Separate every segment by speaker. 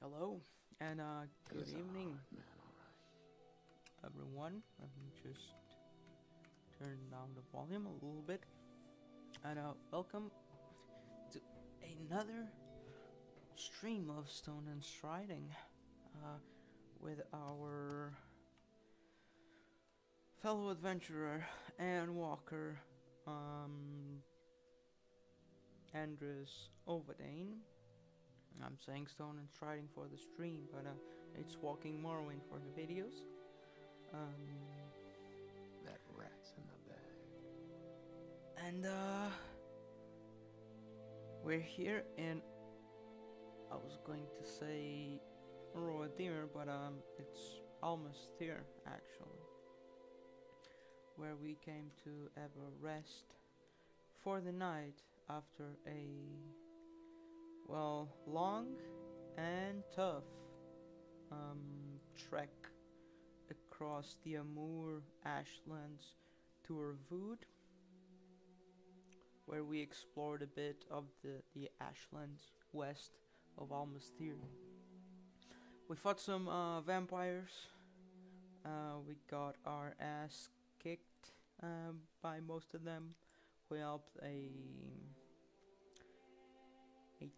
Speaker 1: Hello and good
Speaker 2: He's a
Speaker 1: evening,
Speaker 2: hard man, alright.
Speaker 1: everyone. Let me just turn down the volume a little bit. And welcome to another stream of Stone and Striding uh, with our fellow adventurer and walker, Andehrs. I'm saying Stone and Striding for the stream, but it's Walking Morrowind for the videos. Um,
Speaker 2: That rat's in the bag.
Speaker 1: and we're here in, I was going to say Morrowind, but it's almost here actually, where we came to have a rest for the night after a long and tough trek across the Amur ashlands to Ervood, where we explored a bit of the ashlands west of Almastir. We fought some vampires. We got our ass kicked by most of them. We helped a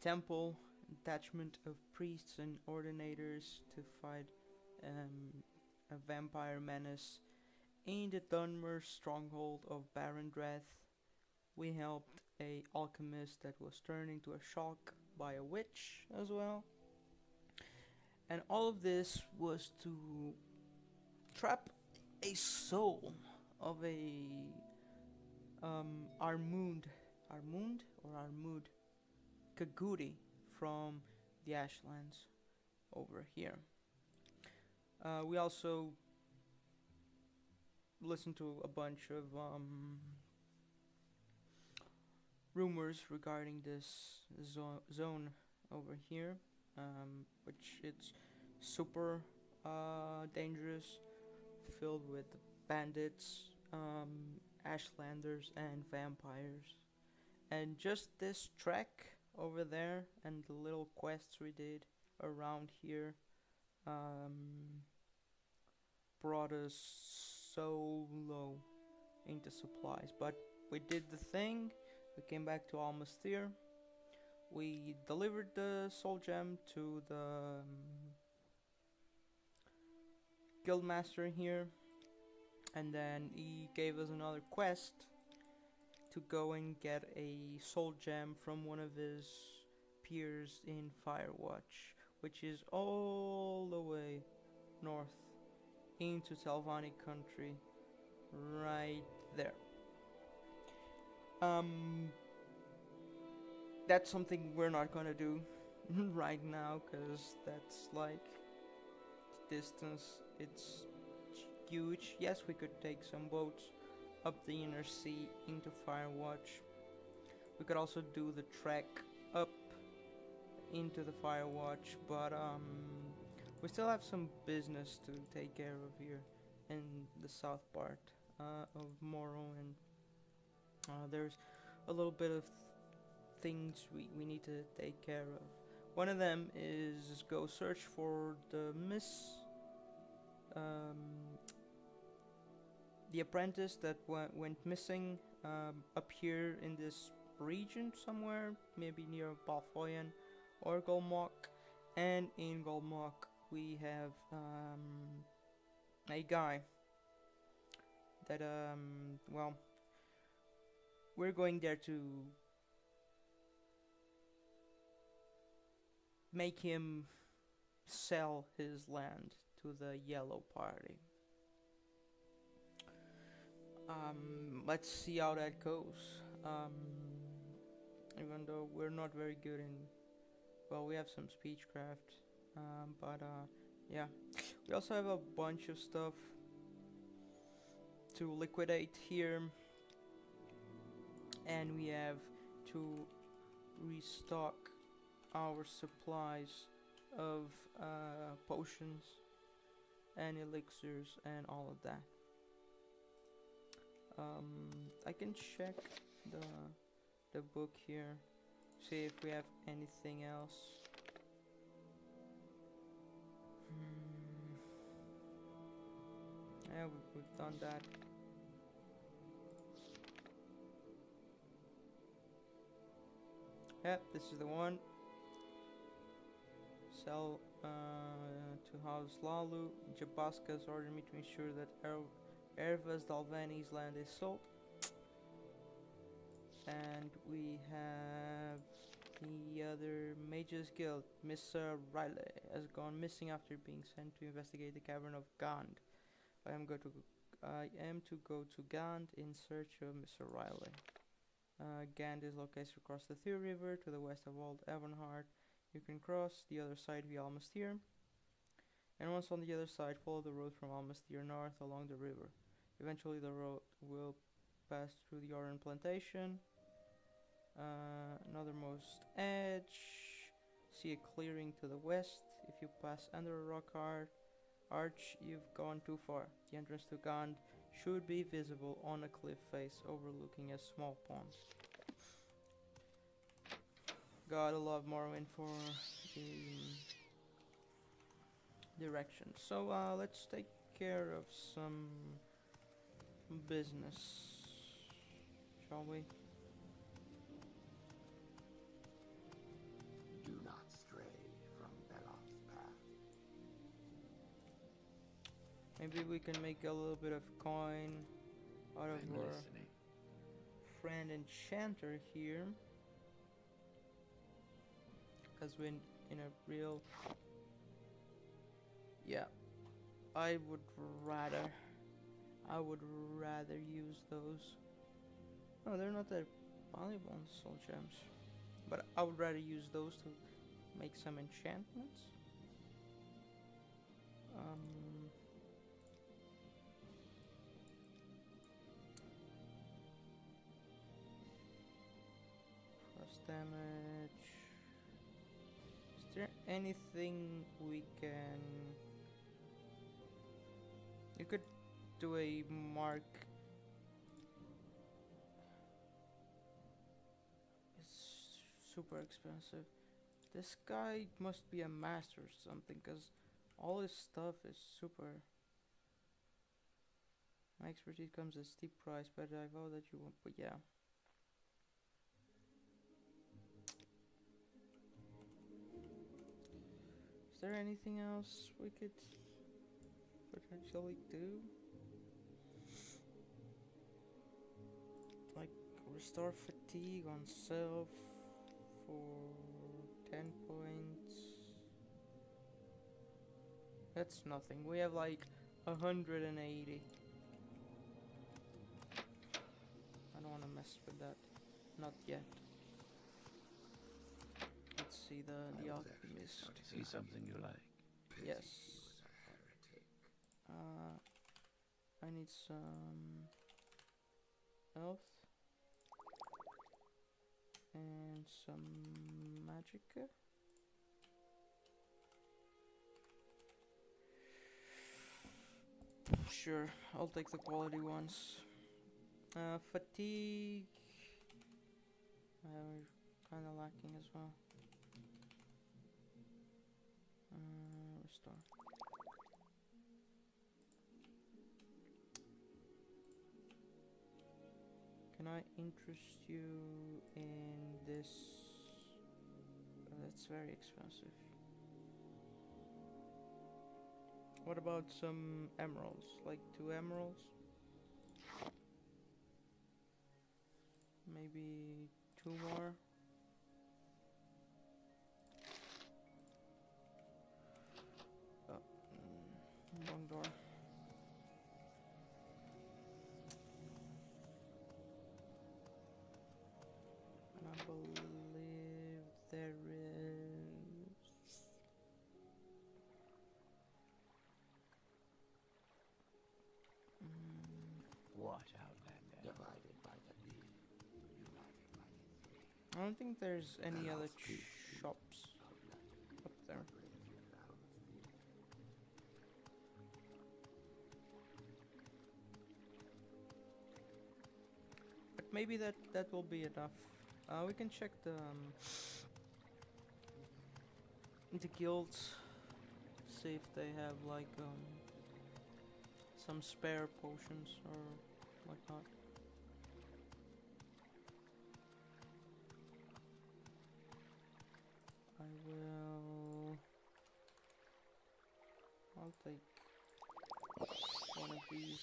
Speaker 1: temple detachment of priests and ordinators to fight a vampire menace in the Dunmer stronghold of Barrendreth. We helped a alchemist that was turned into a shock by a witch as well. And all of this was to trap a soul of a Armund Kaguri from the Ashlands over here. We also listened to a bunch of rumors regarding this zone over here, which it's super dangerous, filled with bandits, ashlanders, and vampires. And just this trek over there and the little quests we did around here um, brought us so low into supplies. But we did the thing. We came back to Almastir. We delivered the soul gem to the guildmaster here, and then he gave us another quest to go and get a soul gem from one of his peers in Firewatch, which is all the way north into Talvani country, right there. Um, that's something we're not gonna do right now, cause that's like distance. It's huge. Yes, we could take some boats up the inner sea into Firewatch. We could also do the trek up into the Firewatch, but we still have some business to take care of here in the south part of Morrowind. There's a little bit of things we need to take care of. One of them is go search for um, the apprentice that went missing up here in this region somewhere, maybe near Balfoyan or Golmok. And in Golmok we have a guy that we're going there to make him sell his land to the Yellow Party. Let's see how that goes. Even though we're not very good in, well, we have some speechcraft, but yeah, we also have a bunch of stuff to liquidate here, and we have to restock our supplies of potions and elixirs and all of that. I can check the book here, see if we have anything else. we've done that. Yep, this is the one. Sell to House Lalu. Jabaska's ordered me to ensure that Erva's Dalvani's land is sold. And we have the other Mages Guild. Miss Riley has gone missing after being sent to investigate the cavern of Gand. I am to go to Gand in search of Mr. Riley. Gand is located across the Thirr River to the west of Old Avonheart. You can cross the other side via Almastir, and once on the other side, follow the road from Almastir north along the river. Eventually, the road will pass through the Oran Plantation. Northernmost edge. See a clearing to the west. If you pass under a rock arch, you've gone too far. The entrance to Gand should be visible on a cliff face overlooking a small pond. Gotta love Morrowind for the direction. So let's take care of some business, shall we?
Speaker 2: Do not stray from Belot's path.
Speaker 1: Maybe we can make a little bit of coin out of
Speaker 2: I'm
Speaker 1: our
Speaker 2: listening.
Speaker 1: friend enchanter here, because we're in a real, yeah, I would rather use those. No, they're not that valuable in soul gems, but I would rather use those to make some enchantments. Plus damage. Is there anything we can? You could do a mark. It's super expensive. This guy must be a master or something, because all his stuff is super. My expertise comes at a steep price, but I vow that you won't. But yeah. Is there anything else we could potentially do? Like restore fatigue on self for 10 points. That's nothing. We have like 180. I don't want to mess with that. Not yet. Let's see the alchemist.
Speaker 2: See something you like.
Speaker 1: Yes. I need some health and some magicka. Sure, I'll take the quality ones. Fatigue. We're kind of lacking as well. Restore. Can I interest you in this? That's very expensive. What about some emeralds? Like 2 emeralds? Maybe 2 more? Oh, wrong door. And I believe there is...
Speaker 2: Watch out, Andehrs. Divided by the beam, united by the three.
Speaker 1: I don't think there's any other shops up there. But maybe that will be enough. We can check the guilds, see if they have like some spare potions or whatnot. I'll take one of these.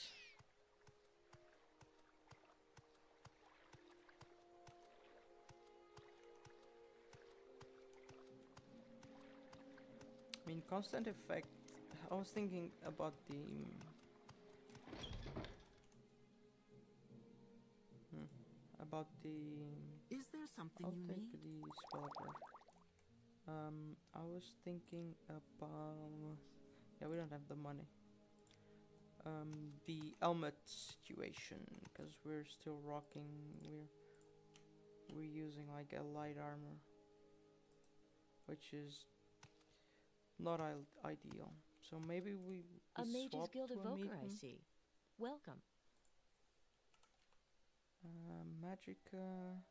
Speaker 1: I mean, constant effect. I was thinking about the about the.
Speaker 3: Is there something
Speaker 1: I'll
Speaker 3: you
Speaker 1: take
Speaker 3: need?
Speaker 1: the spell card. I was thinking about. Yeah, we don't have the money. The helmet situation, because we're still rocking. We're using like a light armor, which is not ideal. So maybe we
Speaker 4: A Mage's
Speaker 1: swap
Speaker 4: Guild
Speaker 1: to a
Speaker 4: evoker, I
Speaker 1: medium.
Speaker 4: see. Welcome.
Speaker 1: Magicka.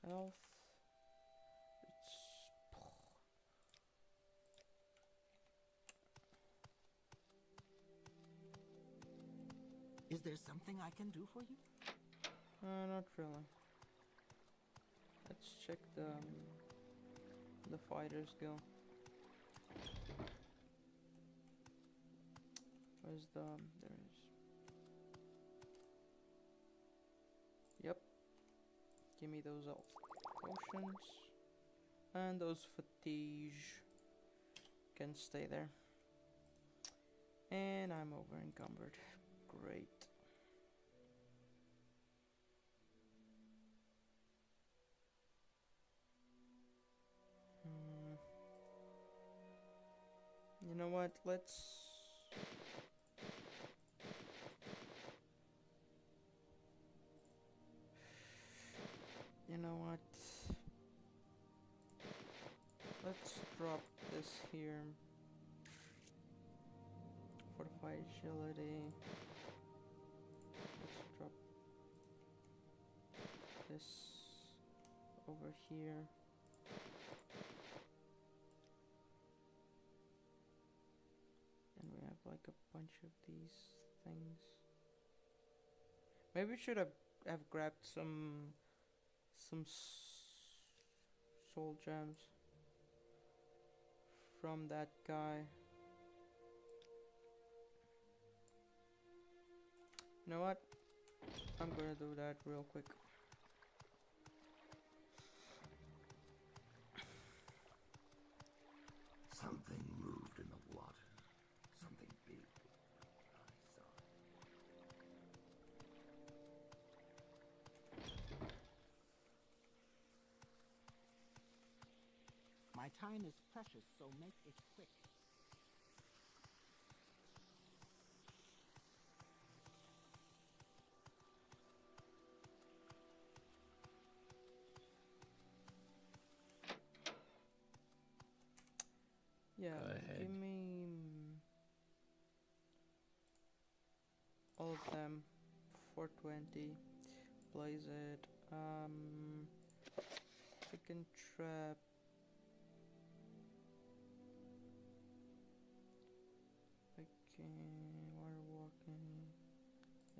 Speaker 1: Elf.
Speaker 3: Is there something I can do for you?
Speaker 1: Not really. Let's check the fighters guild. Where's the there is. Yep. Give me those elf potions. And those fatigue can stay there. And I'm over encumbered. Great. You know what? You know what? Let's drop this here. Fortify agility. Let's drop this over here. And we have like a bunch of these things. Maybe we should have grabbed some soul gems from that guy. You know what? I'm gonna do that real quick.
Speaker 2: Something moved in the water. Something big. I saw it.
Speaker 3: My time is precious, so make it quick.
Speaker 1: Yeah,
Speaker 5: Go ahead.
Speaker 1: give me all of them. 420. Blaze it. Chicken trap. Okay, water walking.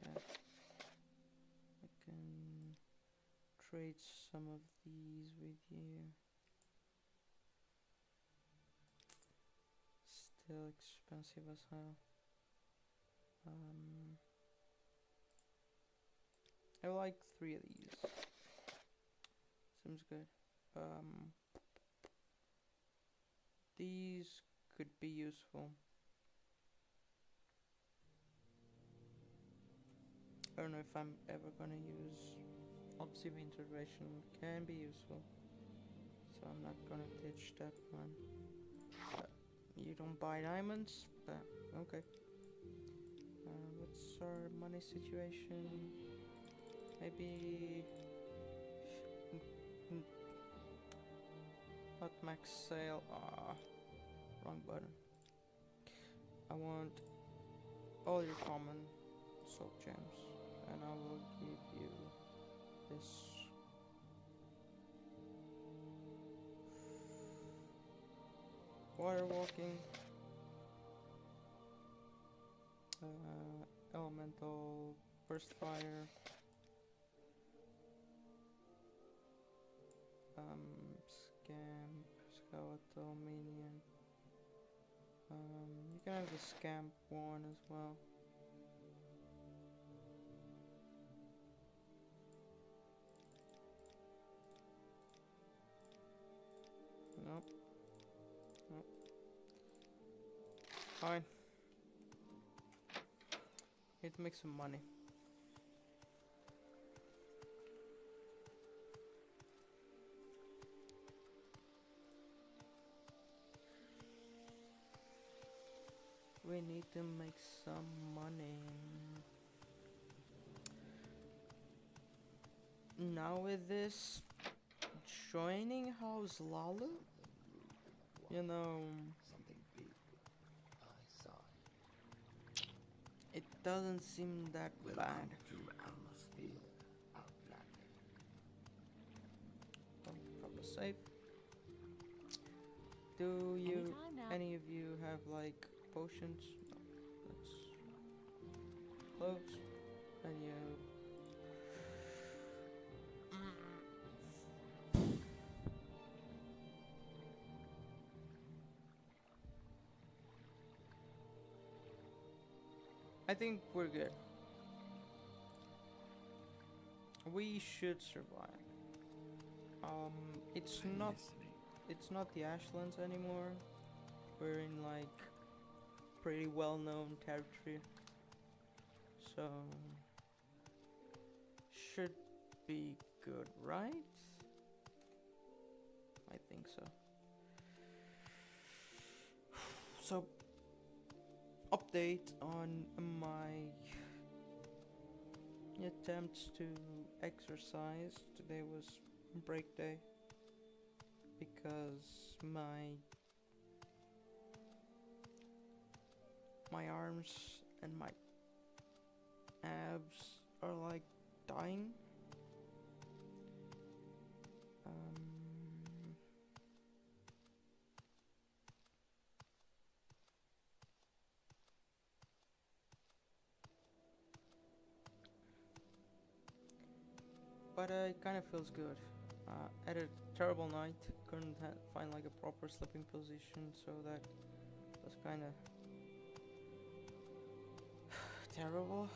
Speaker 1: Yeah. I can trade some of these with you. Still expensive as hell. I like 3 of these. Seems good. These could be useful. I don't know if I'm ever gonna use. Obsidian integration can be useful, so I'm not gonna ditch that one. You don't buy diamonds, but okay. What's our money situation? Maybe not max sale. Wrong button. I want all your common soul gems, and I will give you this. Water walking. Elemental, burst fire, scamp, skeletal, minion. You can have the scamp one as well. Nope. Nope. Fine. Need to make some money. We need to make some money. Now with this joining House Lalu, you know,
Speaker 2: Something big. I saw it.
Speaker 1: it doesn't seem that bad.
Speaker 2: To atmosphere outlander.
Speaker 1: Proper save. Do you,
Speaker 4: Anytime now.
Speaker 1: any of you have like potions? No, let's close. And you. I think we're good. We should survive. It's
Speaker 2: I'm
Speaker 1: not
Speaker 2: listening.
Speaker 1: it's not the Ashlands anymore. We're in like pretty well-known territory, so should be good, right? I think so. So, update on my attempts to exercise. Today was break day because my arms and my abs are like dying. But it kind of feels good. Had a terrible night. Couldn't find like a proper sleeping position, so that was kind of terrible.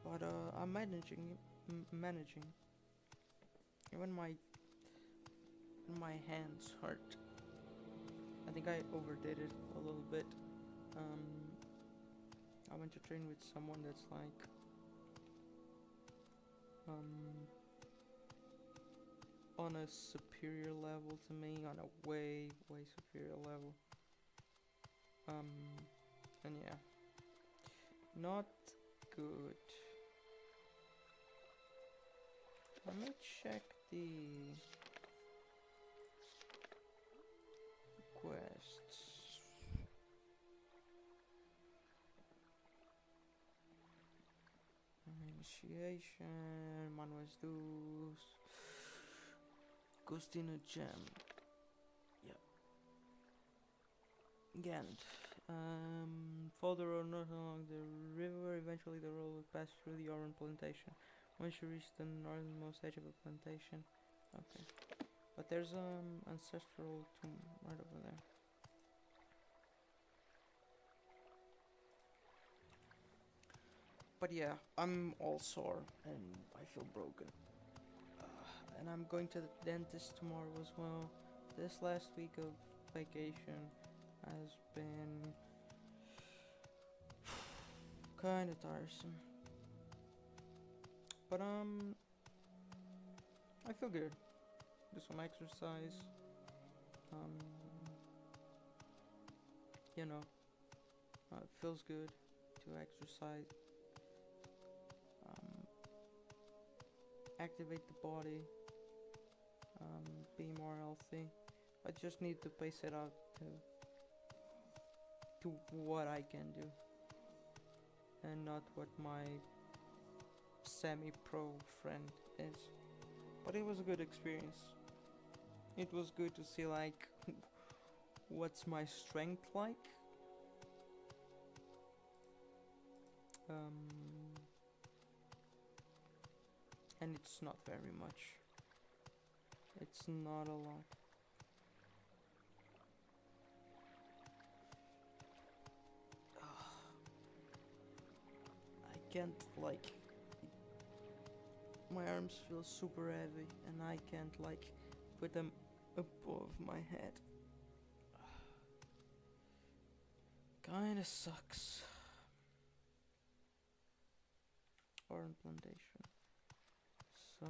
Speaker 1: But I'm managing. Even my hands hurt. I think I overdid it a little bit. I went to train with someone that's like on a superior level to me, on a way superior level. And yeah, not good. Let me check the quests. Initiation, Manuel's Dues, Gostina Gem. Yep. Gant. Follow the road north along the river. Eventually the road will pass through the orange plantation. Once you reach the northernmost edge of the plantation. Okay. But there's ancestral tomb right over there. But yeah, I'm all sore and I feel broken. And I'm going to the dentist tomorrow as well. This last week of vacation has been kind of tiresome. But I feel good. Do some exercise. You know, it feels good to exercise. Activate the body. Be more healthy. I just need to pace it out to what I can do, and not what my semi-pro friend is. But it was a good experience. It was good to see like what's my strength like. And it's not very much. It's not a lot. I can't like. My arms feel super heavy, and I can't like put them above my head. Kinda sucks. Orange plantation. So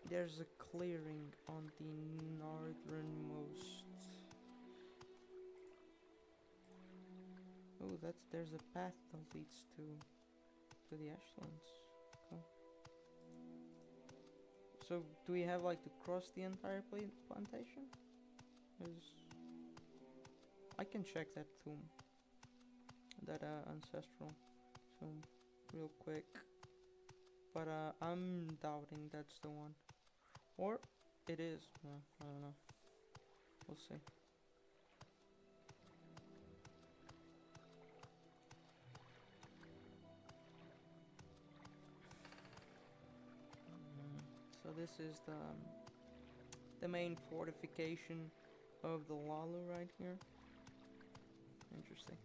Speaker 1: there's a clearing on the northernmost. Oh, there's a path that leads to the Ashlands. Cool. So do we have like to cross the entire plantation? 'Cause I can check that tomb, that ancestral tomb, real quick. But I'm doubting that's the one, or it is. No, I don't know. We'll see. So this is the main fortification of the Lalu right here. Interesting.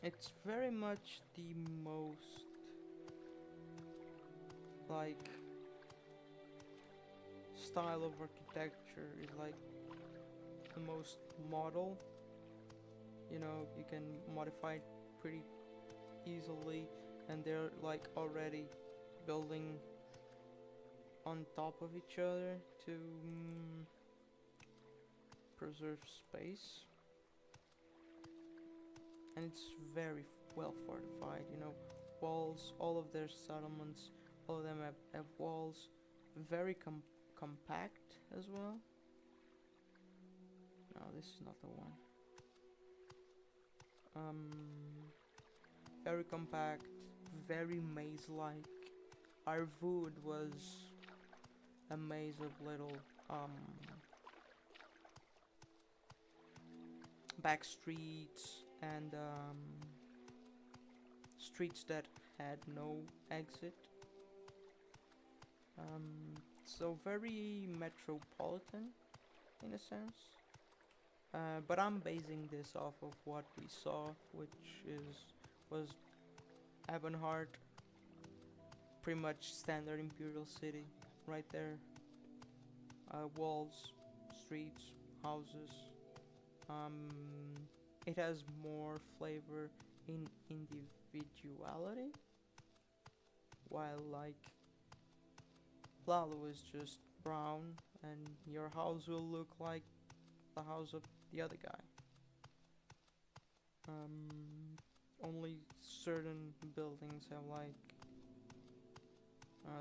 Speaker 1: It's very much the most like style of architecture is like the most model. You know, you can modify it pretty easily, and they're like already building on top of each other to preserve space. And it's very well fortified, you know, walls, all of their settlements, all of them have walls, very compact as well. No, this is not the one. Very compact, very maze-like. Our Vud was a maze of little back streets and streets that had no exit. So very metropolitan in a sense. But I'm basing this off of what we saw, which was Ebonheart, pretty much standard Imperial city, right there. Walls, streets, houses. It has more flavor in individuality, while like Lalu is just brown, and your house will look like the house of the other guy. Only certain buildings have like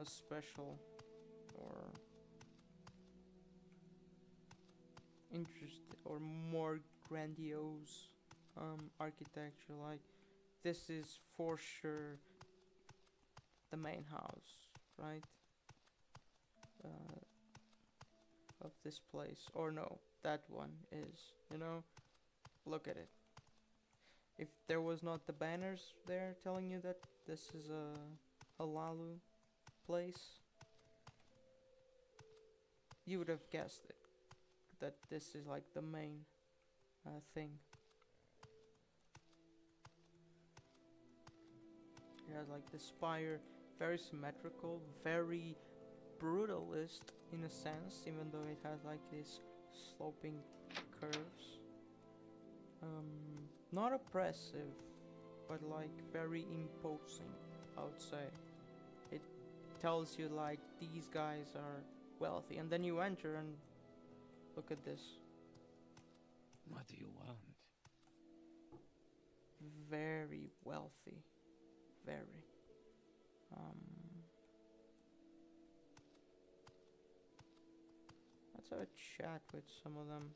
Speaker 1: special or interest or more grandiose architecture. Like this is for sure the main house, right? Of this place, or no, that one is, you know, look at it. If there was not the banners there telling you that this is a Lalu place, you would have guessed it, that this is like the main thing. It has like the spire, very symmetrical, very brutalist in a sense, even though it has like these sloping curves. Not oppressive, but like very imposing, I would say. It tells you like these guys are wealthy, and then you enter and look at this.
Speaker 2: What do you want?
Speaker 1: Very wealthy, very. Let's have a chat with some of them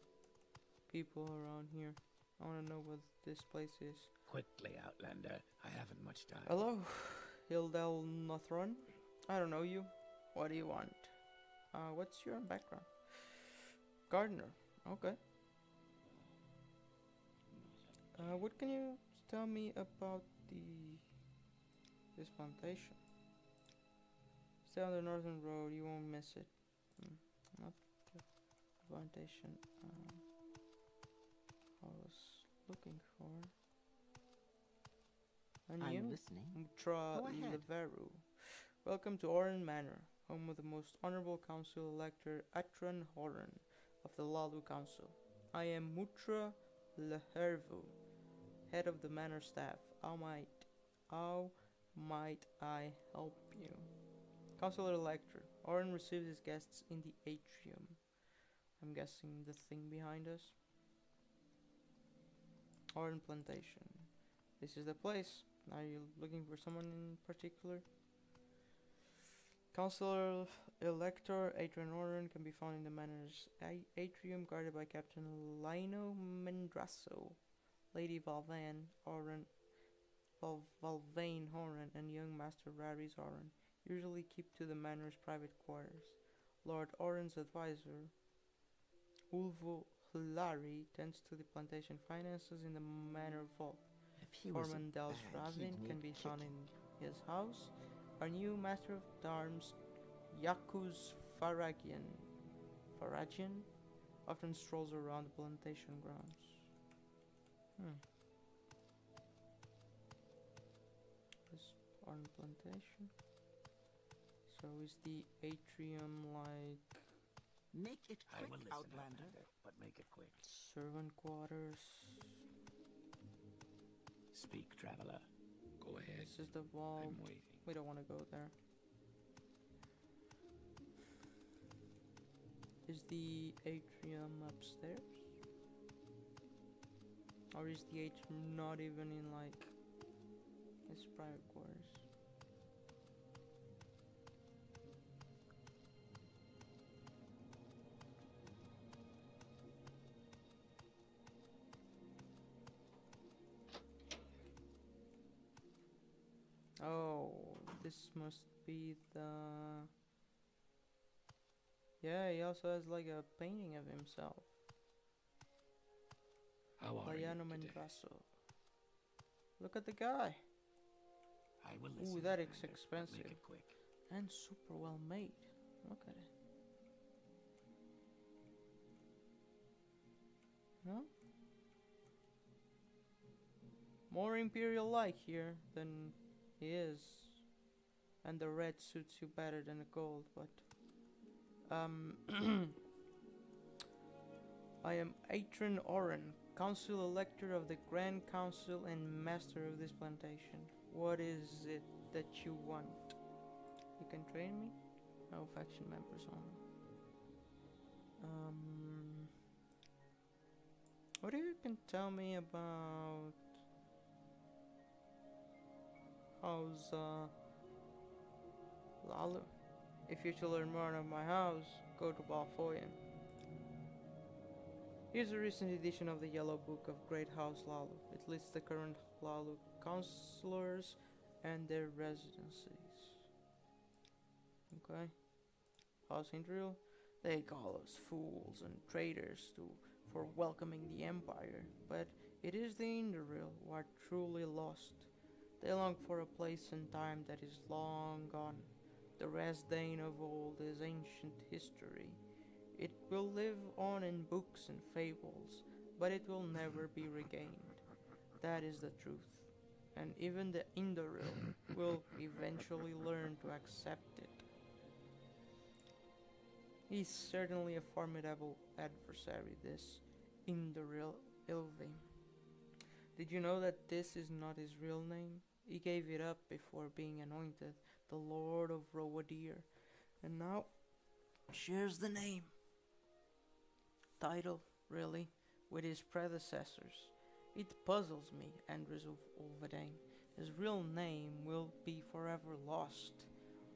Speaker 1: people around here. I wanna know what this place is.
Speaker 2: Quickly, Outlander. I haven't much time.
Speaker 1: Hello, Hildel Nothron. I don't know you. What do you want? What's your background? Gardener. Okay. What can you tell me about this plantation? Stay on the northern road, you won't miss it. Not the plantation I was looking for. And
Speaker 3: I'm
Speaker 1: you?
Speaker 3: listening.
Speaker 1: Mutra
Speaker 3: Go ahead.
Speaker 1: Leveru. Welcome to Oren Manor, home of the most honorable council elector Atron Horan of the Lalu Council. I am Mutra Lehervu, head of the manor staff. How might I help you? Councilor Elector. Oren receives his guests in the atrium. I'm guessing the thing behind us. Oren Plantation. This is the place. Are you looking for someone in particular? Councilor Elector Adrian Oren can be found in the manor's atrium, guarded by Captain Lino Mendrasso, Lady Valvain Oren, Valvain Horan, and young Master Raris Oren. Usually keep to the manor's private quarters. Lord Oren's advisor, Ulvo Hilari, tends to the plantation finances in the manor vault.
Speaker 3: If he was
Speaker 1: Orman Dels
Speaker 3: bad, he'd
Speaker 1: Ravin can
Speaker 3: need
Speaker 1: be found
Speaker 3: kicking.
Speaker 1: in his house. Our new Master of Arms, Yakuz Faragian, often strolls around the plantation grounds. This on plantation. So is the atrium like
Speaker 3: Make it
Speaker 2: I
Speaker 3: quick,
Speaker 2: will listen,
Speaker 3: Outlander.
Speaker 2: but make it quick.
Speaker 1: servant quarters?
Speaker 2: Speak, traveler. Go ahead.
Speaker 1: This is the vault.
Speaker 2: I'm waiting.
Speaker 1: We don't want to go there. Is the atrium upstairs? Or is the atrium not even in like his private quarters? Oh, this must be the... Yeah, he also has like a painting of himself.
Speaker 2: How are you
Speaker 1: Liano
Speaker 2: today?
Speaker 1: Mendrasso. Look at the guy.
Speaker 2: I will listen.
Speaker 1: Ooh, that is
Speaker 2: Outlander, but
Speaker 1: expensive.
Speaker 2: Make it quick.
Speaker 1: And super well made. Look at it. No? More imperial like here than he is. And the red suits you better than the gold, but I am Atron Oren, Council Elector of the Grand Council and Master of this plantation. What is it that you want? You can train me? No, faction members only. What do you can tell me about how's Lalu? If you to learn more of my house, go to Balfoyan. Here's a recent edition of the Yellow Book of Great House Lalu. It lists the current Lalu councillors and their residencies. Okay. House Imperial? They call us fools and traitors for welcoming the Empire, but it is the Imperial who are truly lost. They long for a place and time that is long gone. The Resdane of old is ancient history. It will live on in books and fables, but it will never be regained. That is the truth. And even the Indoril will eventually learn to accept it. He's certainly a formidable adversary, this Indoril Ilvim. Did you know that this is not his real name? He gave it up before being anointed the Lord of Rowadir, and now shares the name, title, really, with his predecessors. It puzzles me, Andehrs of Ulvedane. His real name will be forever lost.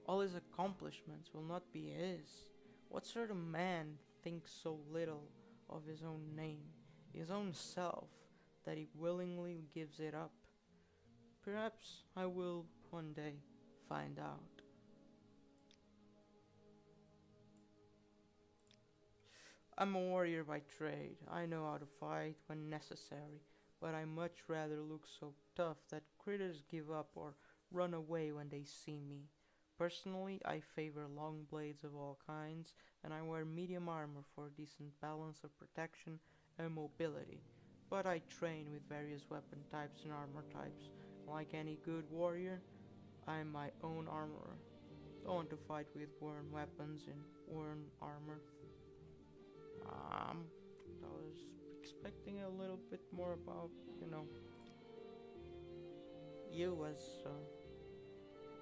Speaker 1: All his accomplishments will not be his. What sort of man thinks so little of his own name, his own self, that he willingly gives it up. Perhaps I will one day find out. I'm a warrior by trade. I know how to fight when necessary, but I much rather look so tough that critters give up or run away when they see me. Personally, I favor long blades of all kinds, and I wear medium armor for a decent balance of protection and mobility. But I train with various weapon types and armor types. Like any good warrior, I am my own armorer. Don't want to fight with worn weapons and worn armor. I was expecting a little bit more about, you as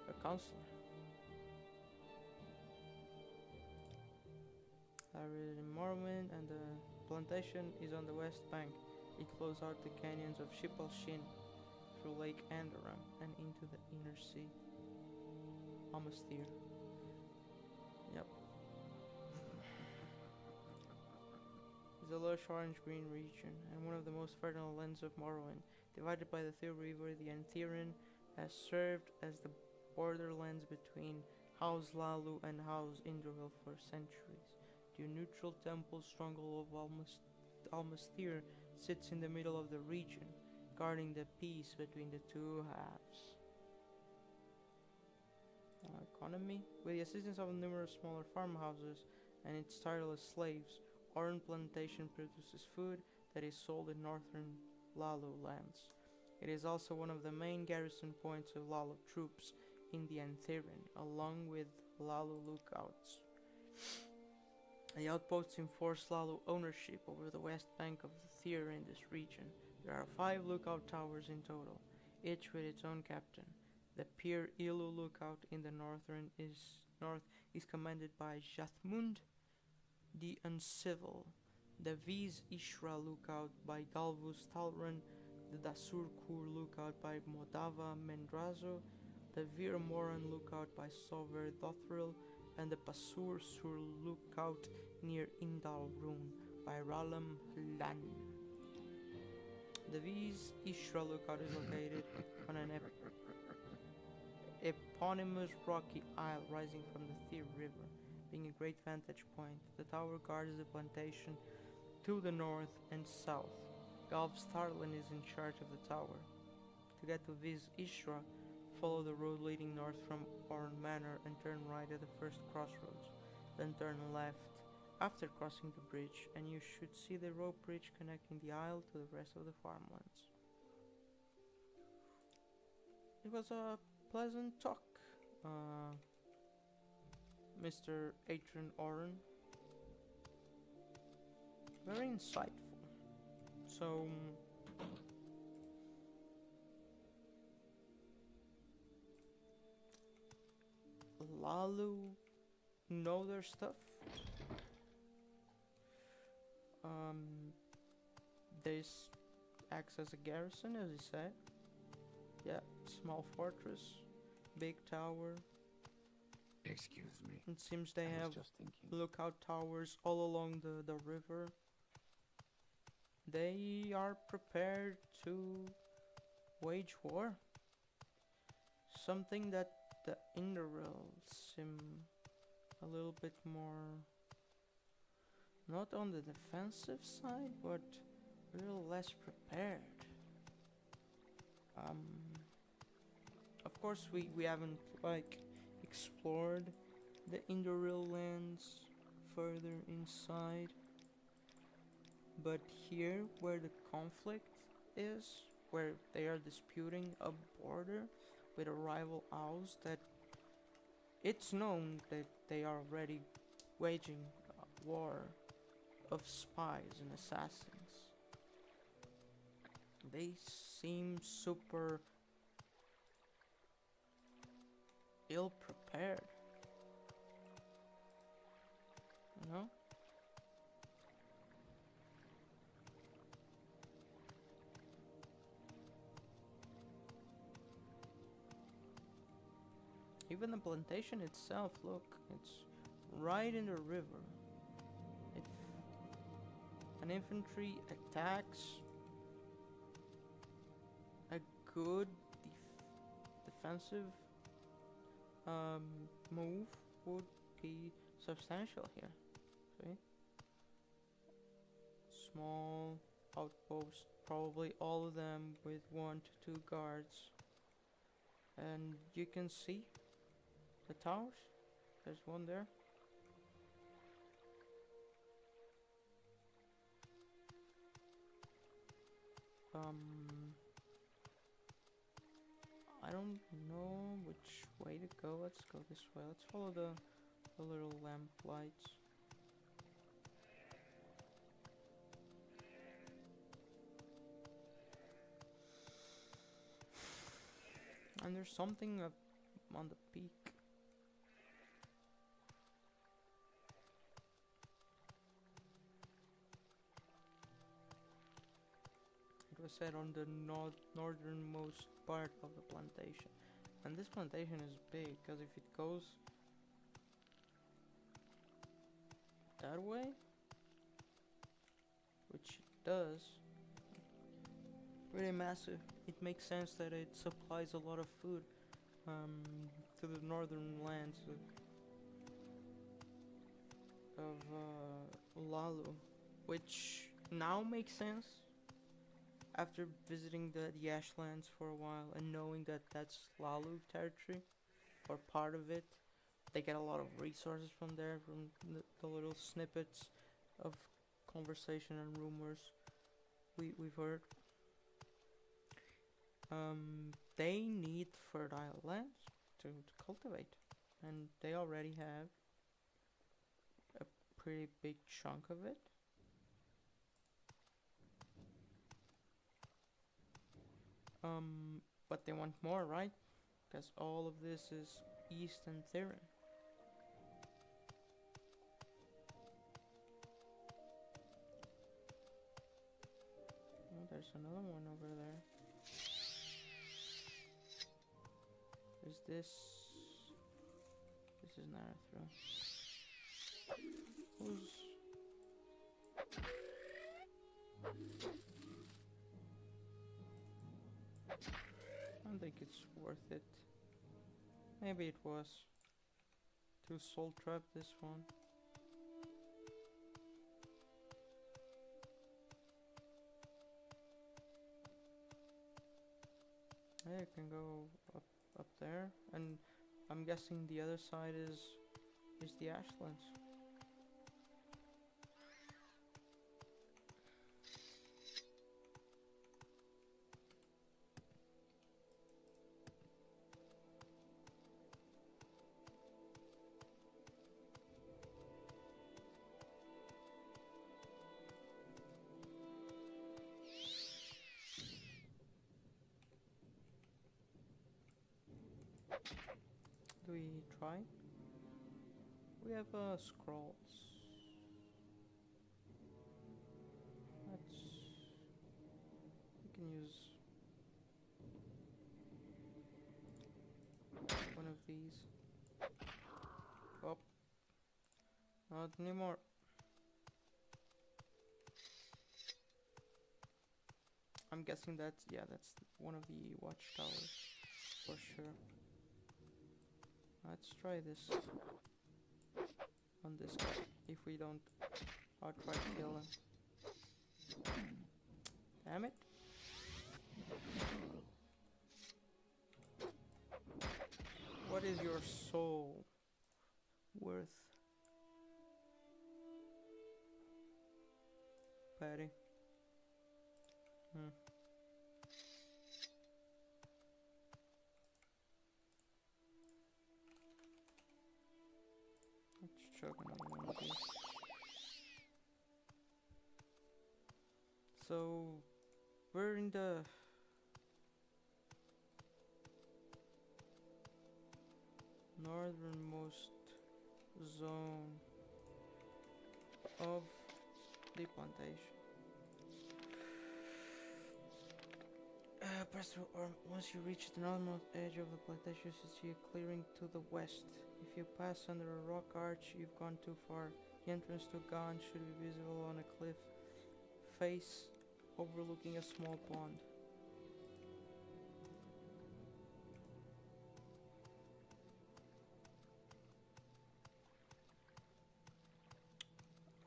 Speaker 1: a counselor. I read in Morrowind, and the plantation is on the west bank. It flows out the canyons of Shin through Lake Andehrs and into the inner sea. Almost there. Yep. It's a lush orange-green region, and one of the most fertile lands of Morrowind. Divided by the Thirr River, the Andehrs has served as the borderlands between House Hlaalu and House Indoril for centuries. The neutral temple stronghold of Almastir sits in the middle of the region, guarding the peace between the two halves. Economy. With the assistance of numerous smaller farmhouses and its tireless slaves, Oran Plantation produces food that is sold in northern Hlaalu lands. It is also one of the main garrison points of Hlaalu troops in the Andehrs, along with Hlaalu lookouts. The outposts enforce Hlaalu ownership over the west bank of the Thirr in this region. There are 5 lookout towers in total, each with its own captain. The Pier Ilu lookout in the north is commanded by Jathmund the Uncivil, the Viz Ishra lookout by Galvus Talran, the Dasur Kur lookout by Modava Mendrazo, the Vir Moran lookout by Sover Dothril, and the Pasur Sur lookout near Indal Rune by Ralam Lan. The Viz Ishra lookout is located on an eponymous rocky isle rising from the Thirr River, being a great vantage point. The tower guards the plantation to the north and south. Galv Starlin is in charge of the tower. To get to Viz Ishra, follow the road leading north from Oran Manor and turn right at the first crossroads. Then turn left after crossing the bridge, and you should see the rope bridge connecting the isle to the rest of the farmlands. It was a pleasant talk, Mr. Atron Oran. Very insightful. So, Hlaalu know their stuff. This acts as a garrison, as he said. Yeah, small fortress, big tower.
Speaker 2: Excuse me.
Speaker 1: It seems they
Speaker 2: I
Speaker 1: have
Speaker 2: was just thinking.
Speaker 1: lookout towers all along the river. They are prepared to wage war. Something that the Imperials seem a little bit more, not on the defensive side, but a little less prepared. Of course, we haven't explored the Indoril lands further inside, but here where the conflict is, where they are disputing a border with a rival house, that it's known that they are already waging a war of spies and assassins. They seem super ill prepared, you know? Even the plantation itself, look, it's right in the river. If an infantry attacks, good defensive move would be substantial here. See? Small outpost, probably all of them with 1 to 2 guards. And you can see the towers. There's one there. I don't know which way to go. Let's go this way. Let's follow the little lamp lights. And there's something up on the peak. It was said on the northernmost part of the plantation. And this plantation is big, because if it goes that way, which it does, really massive. It makes sense that it supplies a lot of food to the northern lands of Lalu, which now makes sense after visiting the Ashlands for a while and knowing that that's Lalu territory, or part of it. They get a lot of resources from there, from the little snippets of conversation and rumors we've heard. They need fertile lands to cultivate, and they already have a pretty big chunk of it. But they want more, right? Because all of this is Eastern Thirr. Oh, there's another one over there. Is this? This is not a throw. Who's? I don't think it's worth it. Maybe it was. To soul trap this one. Yeah, you can go up there, and I'm guessing the other side is the Ashlands. Do we try? We have scrolls. We can use one of these. Oh, not anymore. I'm guessing that's one of the watchtowers for sure. Let's try this on this guy. If we don't, I'll try to kill him. Damn it. What is your soul worth, Patty? Let's chug another one of these. So we're in the northernmost zone of the plantation. Press through, or once you reach the northernmost edge of the plantation, you see a clearing to the west. If you pass under a rock arch, you've gone too far. The entrance to Gan should be visible on a cliff face overlooking a small pond.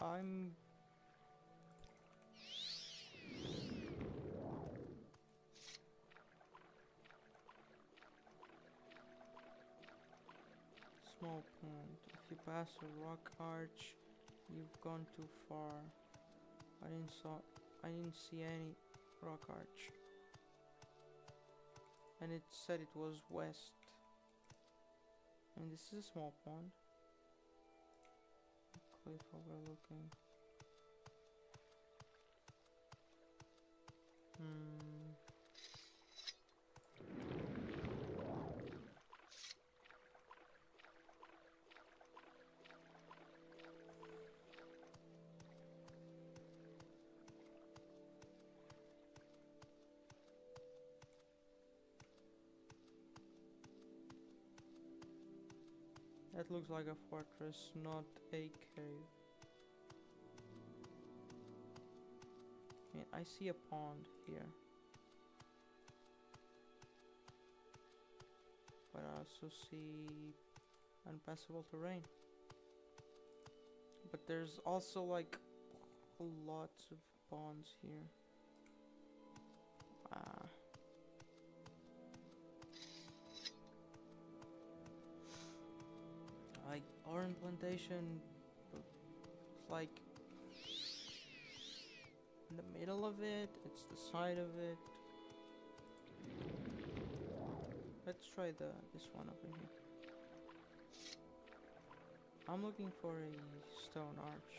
Speaker 1: I'm... Small pond. If you pass a rock arch, you've gone too far. I didn't see any rock arch. And it said it was west. And this is a small pond. Cliff overlooking. That looks like a fortress, not a cave. I mean, I see a pond here. But I also see unpassable terrain. But there's also like lots of ponds here. Like orange plantation, it's like in the middle of it, it's the side of it. Let's try this one over here. I'm looking for a stone arch,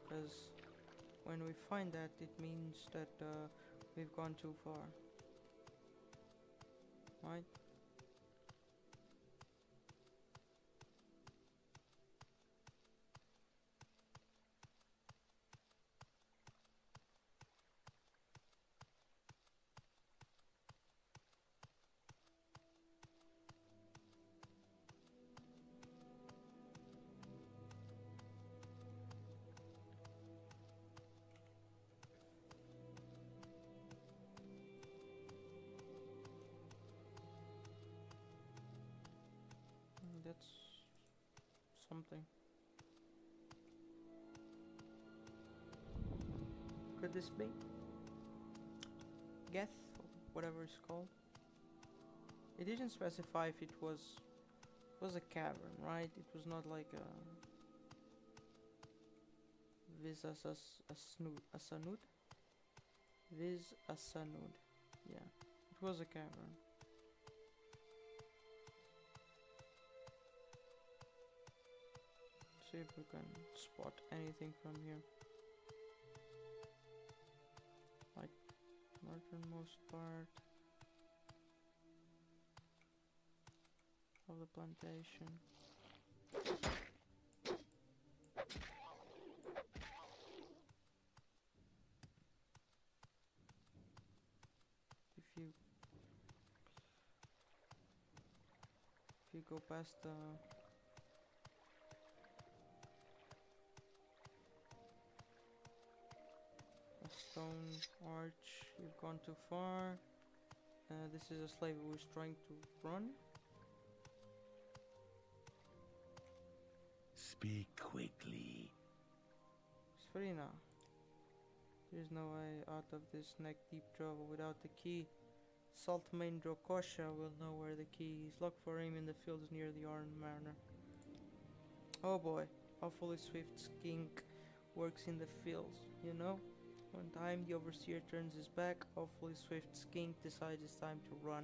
Speaker 1: because when we find that, it means that we've gone too far, right? That's something. Could this be? Geth, or whatever it's called. It didn't specify if it was a cavern, right? It was not like a Viz a Sanud? Viz a Sanud. Yeah, it was a cavern. See if we can spot anything from here. Like northernmost part of the plantation. If you go past the stone arch, you've gone too far. This is a slave who is trying to run.
Speaker 2: Speak quickly.
Speaker 1: Sverina, there's no way out of this neck-deep trouble without the key. Saltmane Drokosha will know where the key is. Look for him in the fields near the Iron Manor. Oh boy, awfully swift skink works in the fields, you know? One time the overseer turns his back, awfully swift skink decides it's time to run.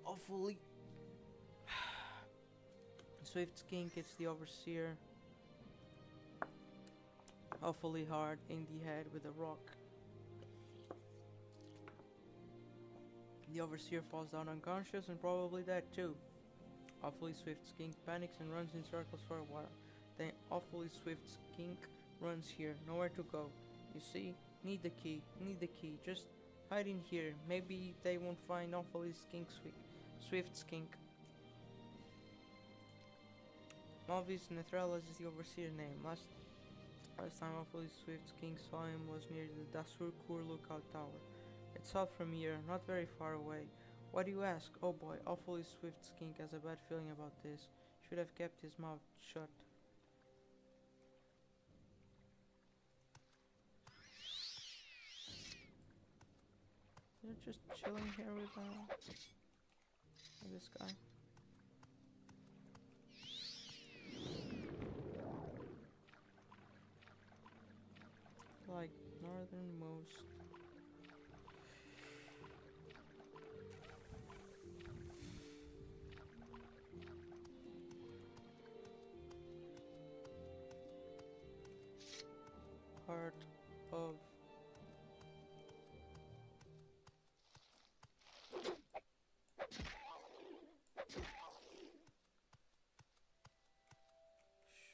Speaker 1: Awfully swift skink hits the overseer awfully hard in the head with a rock. The overseer falls down unconscious and probably dead too. Awfully swift skink panics and runs in circles for a while. Then awfully swift skink runs here, nowhere to go. You see? Need the key, just hide in here. Maybe they won't find awfully swift skink. Malvis Netralas is the overseer name. Last time awfully swift skink saw him was near the Dasur Kur lookout tower. It's south from here, not very far away. Why do you ask? Oh boy, awfully swift skink has a bad feeling about this. Should have kept his mouth shut. just chilling here with this guy. Like northernmost. Part of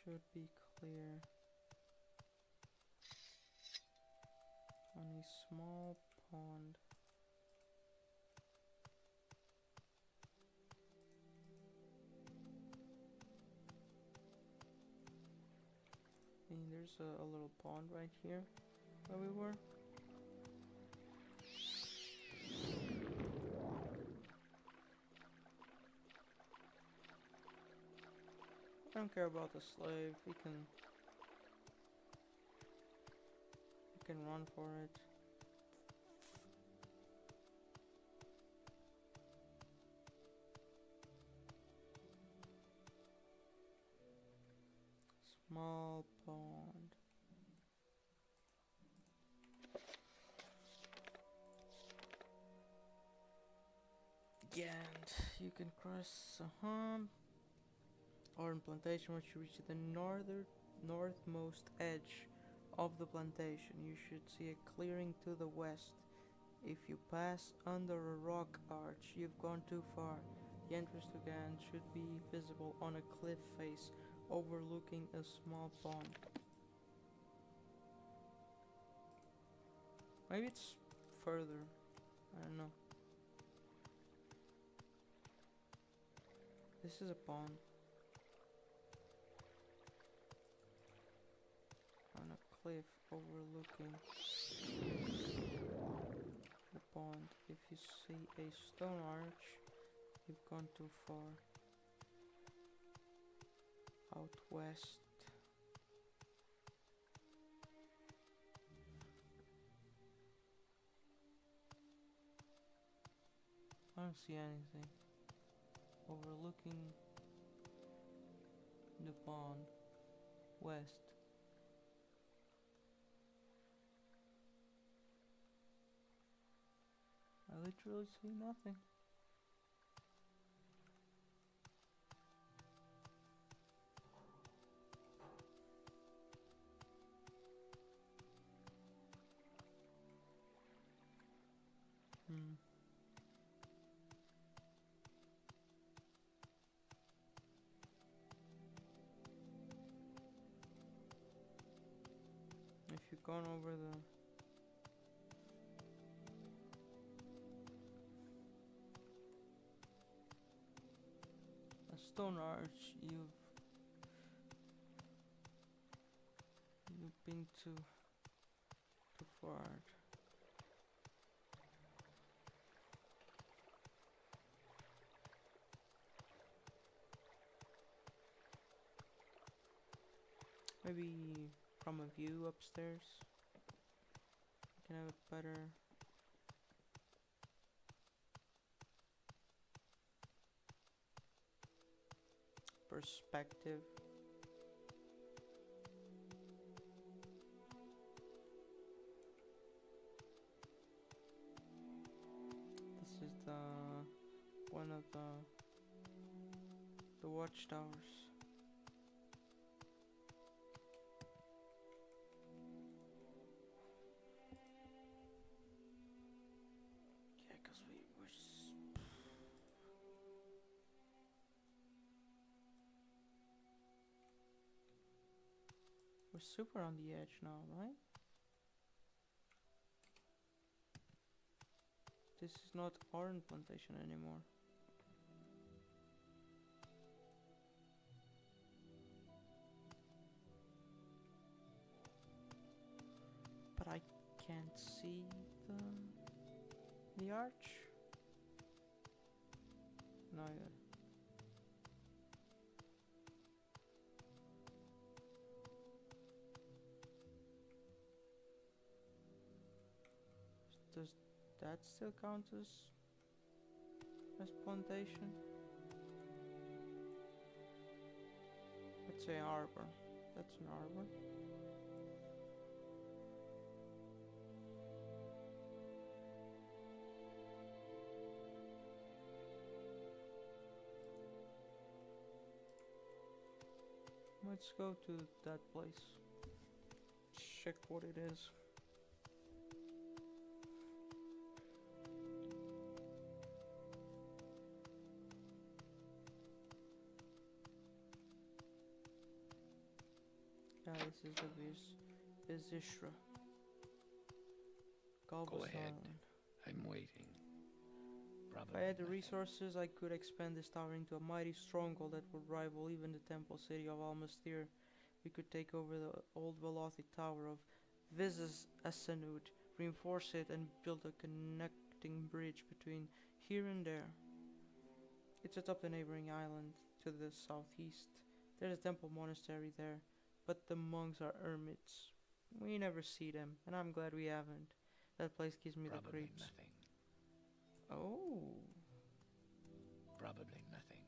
Speaker 1: should be clear on a small pond. And there's a little pond right here where we were. I don't care about the slave. We can run for it. Small pond. And you can cross Orange plantation once you reach the northmost edge of the plantation. You should see a clearing to the west. If you pass under a rock arch, you've gone too far. The entrance to Gan should be visible on a cliff face overlooking a small pond. Maybe it's further. I don't know. This is a pond. On a cliff overlooking the pond. If you see a stone arch, you've gone too far. Out west. I don't see anything. Overlooking the pond. West. I literally see nothing. If you've gone over a stone arch, you've been too far. Maybe from a view upstairs, you can have a better perspective. This is one of the watchtowers. We're super on the edge now, right? This is not orange plantation anymore. But I can't see the arch. No, yeah. that still counts as plantation? Let's say arbor. That's an arbor. Let's go to that place. Check what it is. Yeah, this is the Vizishra.
Speaker 2: Go
Speaker 1: Galvus
Speaker 2: ahead.
Speaker 1: Island.
Speaker 2: I'm waiting.
Speaker 1: If
Speaker 2: Probably
Speaker 1: I had the
Speaker 2: nothing.
Speaker 1: resources, I could expand this tower into a mighty stronghold that would rival even the temple city of Almastir. We could take over the old Velothi tower of Viz's Asanut, reinforce it, and build a connecting bridge between here and there. It's atop the neighboring island to the southeast. There's a temple monastery there, but the monks are hermits. We never see them, and I'm glad we haven't. That place gives me the
Speaker 2: Probably
Speaker 1: creeps.
Speaker 2: nothing.
Speaker 1: Oh,
Speaker 2: Probably nothing.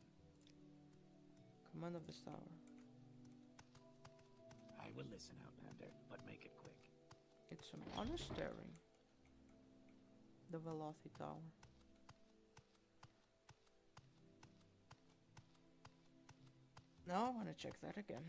Speaker 1: command of this tower.
Speaker 2: I will listen, Outlander, but make it quick.
Speaker 1: It's a monastery. The Velothi Tower. Now I want to check that again.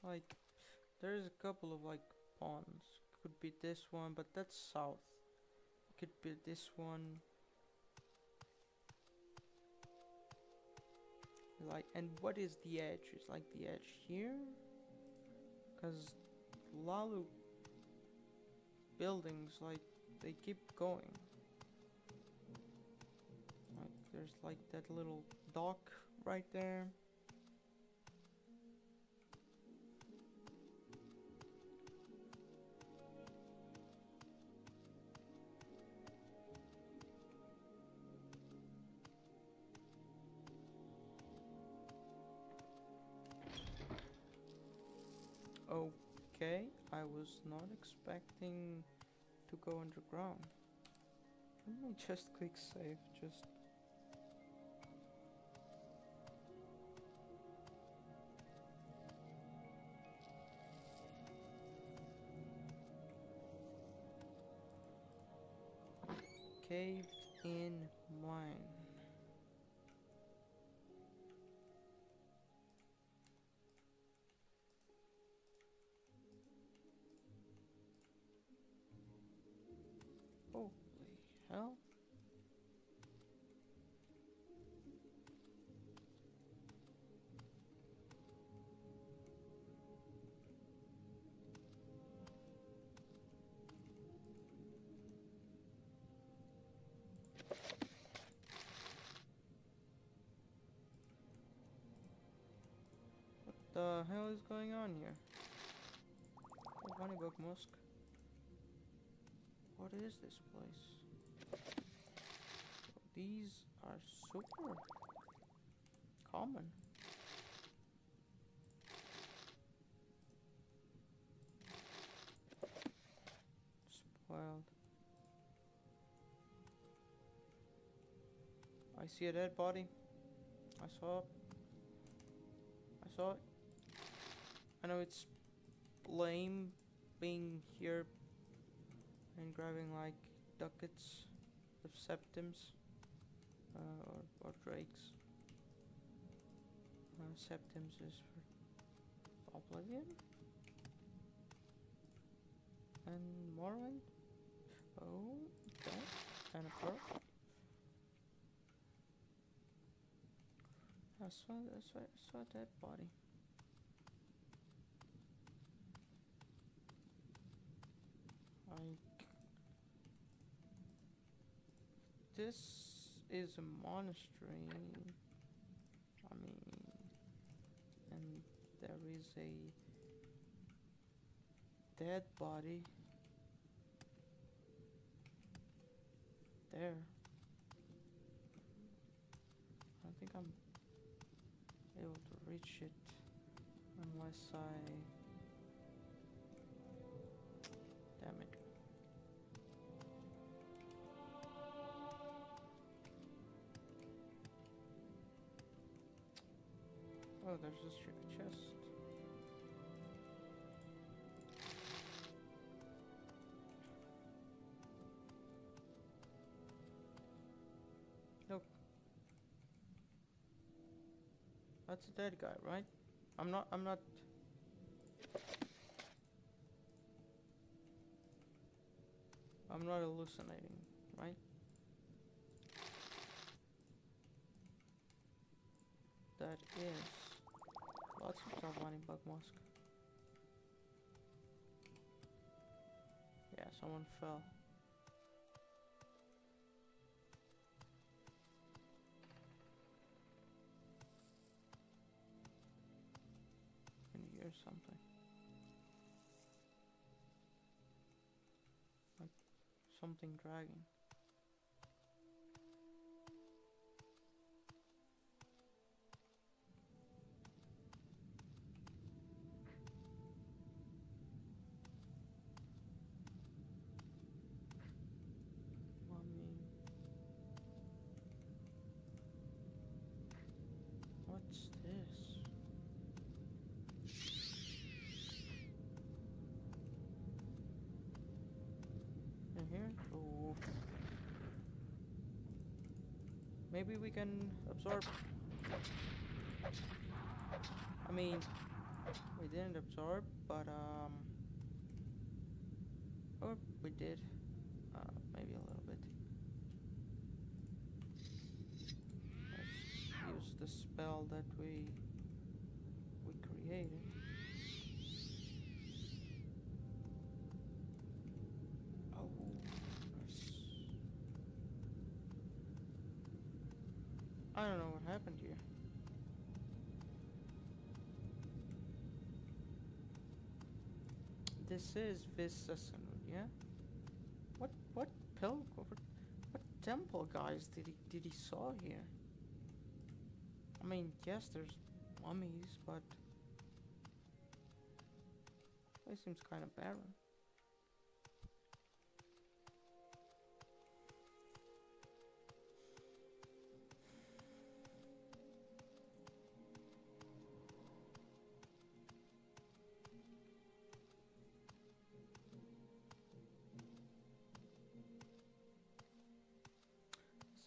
Speaker 1: Like, there's a couple of like ponds. Could be this one, but that's south. Could be this one. Like, and what is the edge? Is like the edge here? Cause Lalu buildings, like, they keep going. Like, there's like that little dock right there. Okay, I was not expecting to go underground. Let me just click save, just... Caved in mine. Holy hell. What the hell is going on here? Oh, Honeybug Musk. What is this place? These are super common. Spoiled. I see a dead body. I saw it. I saw it. I know it's lame being here and grabbing like ducats of septims or drakes. Septims is for Oblivion and Morrowind. Oh, okay, and a pearl. I saw that body. Like, this is a monastery. I mean, and there is a dead body there. I think I'm able to reach it unless I... Damn it. Oh, there's a secret chest. Nope. That's a dead guy, right? I'm not hallucinating, right? That is lots of Talvani bug musk. Yeah, someone fell. Can you hear something? Like something dragging. What's this? In here? Oh. Maybe we can absorb. I mean, we didn't absorb, but or we did. Maybe a little bit. Let's use the spell that we created. Oh, nice. I don't know what happened here. This is Vvardenfell, yeah? What temple guys did he saw here? I mean, yes, there's mummies, but it seems kind of barren.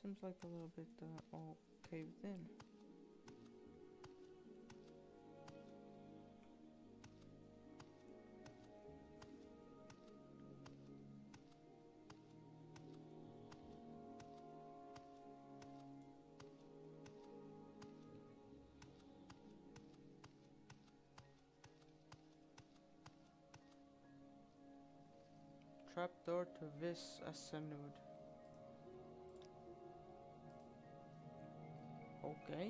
Speaker 1: Seems like a little bit all caved in. Trapdoor to Vvardenfell. Okay.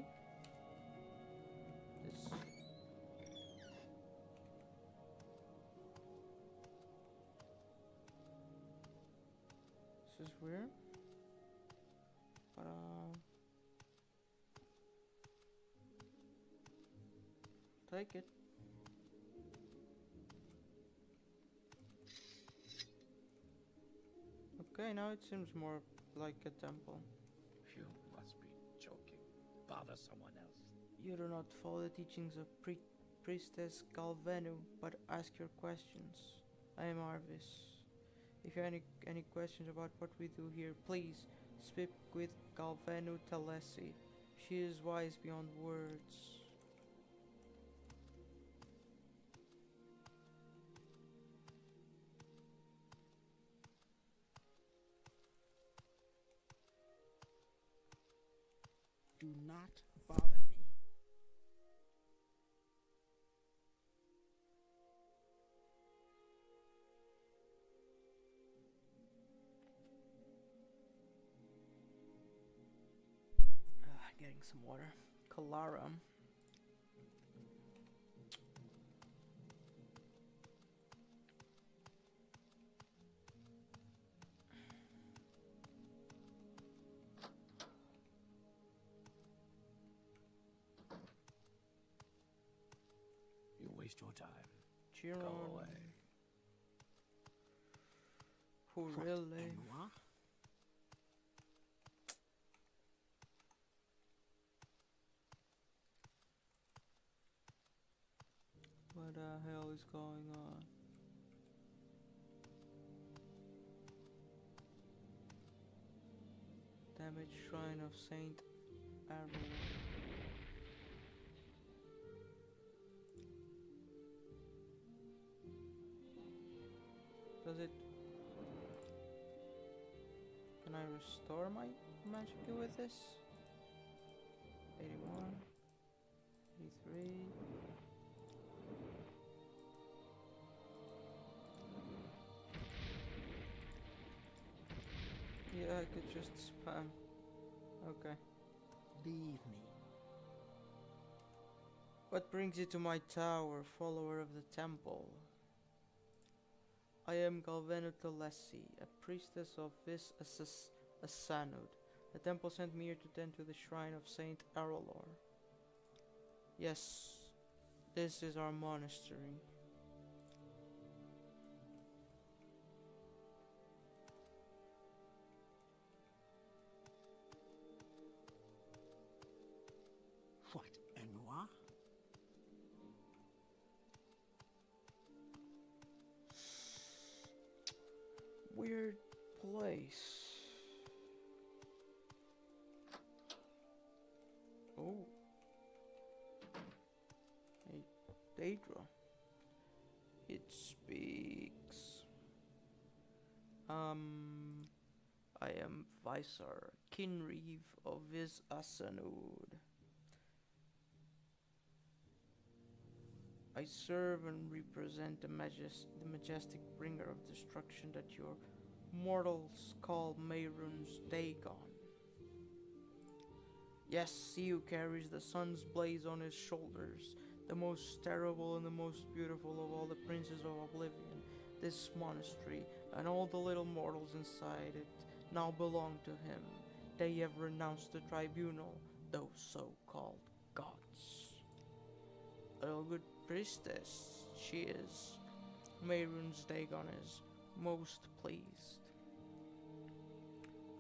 Speaker 1: This is weird. But take it. Okay, now it seems more like a temple.
Speaker 2: You must be joking. Bother someone else.
Speaker 1: You do not follow the teachings of Priestess Galvenu, but ask your questions. I am Arvis. If you have any questions about what we do here, please speak with Galvenu Telesi. She is wise beyond words.
Speaker 3: Do not bother me.
Speaker 1: Getting some water. Kalara.
Speaker 2: You waste your time.
Speaker 1: Chiron.
Speaker 2: Go away.
Speaker 1: Who
Speaker 3: What,
Speaker 1: really?
Speaker 3: Enwa?
Speaker 1: What the hell is going on? Damaged Shrine of Saint Arrow. Does it... Can I restore my magic with this? 81, 83. Yeah, I could just spam. Okay.
Speaker 3: Leave me.
Speaker 1: What brings you to my tower, follower of the temple? I am Galvenu Telesi, a priestess of this Asanud. The temple sent me here to tend to the shrine of Saint Arolor. Yes, this is our monastery.
Speaker 3: What, Enwa?
Speaker 1: Weird place. Oh. A Daedra. It speaks. I am Visar, Kinreeve of Vis Asanud. I serve and represent the majestic bringer of destruction that your mortals call Meyrun's Dagon. Yes, he who carries the sun's blaze on his shoulders, the most terrible and the most beautiful of all the princes of Oblivion. This monastery and all the little mortals inside it now belong to him. They have renounced the tribunal, those so-called gods. A good priestess she is. Meyrun's Dagon is most pleased.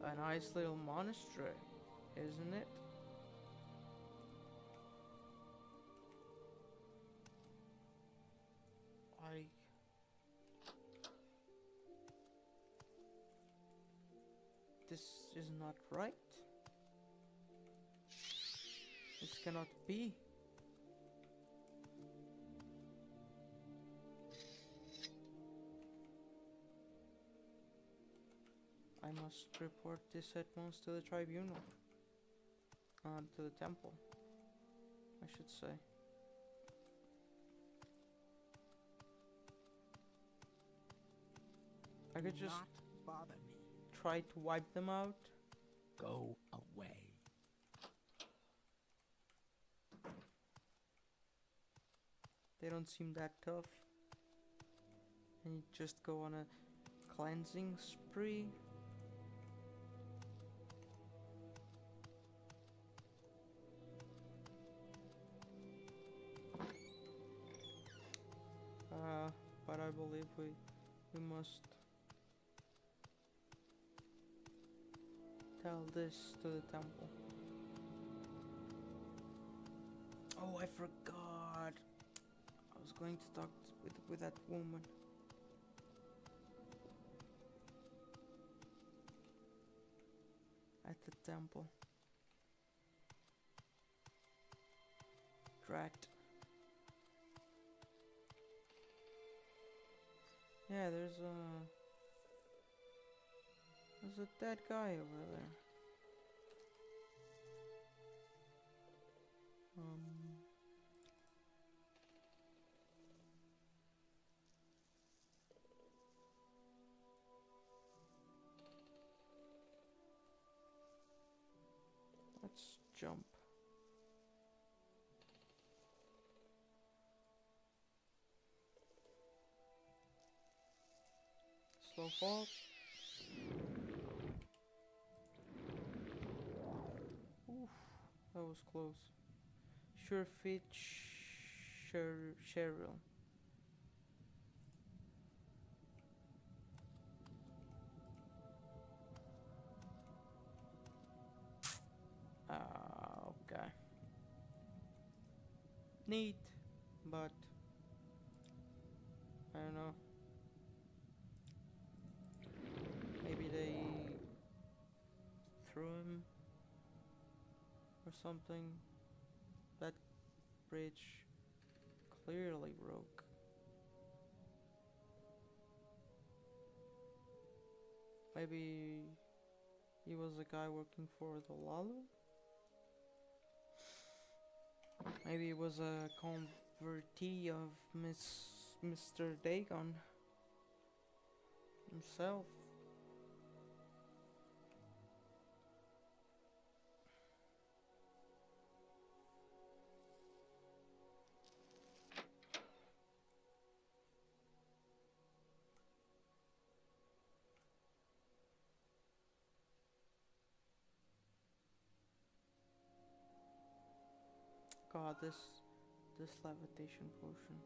Speaker 1: A nice little monastery, isn't it? This is not right. This cannot be. I must report this at once to the tribunal. To the temple, I should say. I could
Speaker 3: Do
Speaker 1: just
Speaker 3: not bother me.
Speaker 1: try to wipe them out.
Speaker 2: Go away.
Speaker 1: They don't seem that tough. And you just go on a cleansing spree. But I believe we must tell this to the temple. Oh, I forgot. I was going to talk with that woman. At the temple. Drat. Yeah, there's a dead guy over there. Let's jump. Slow fall. Oof, that was close. Sure fit Cheryl. Okay. Neat, but I don't know. Maybe they threw him or something. That bridge clearly broke. Maybe he was a guy working for the Lalo? Maybe it was a convertee of Mr. Dagon himself. God, this levitation potion.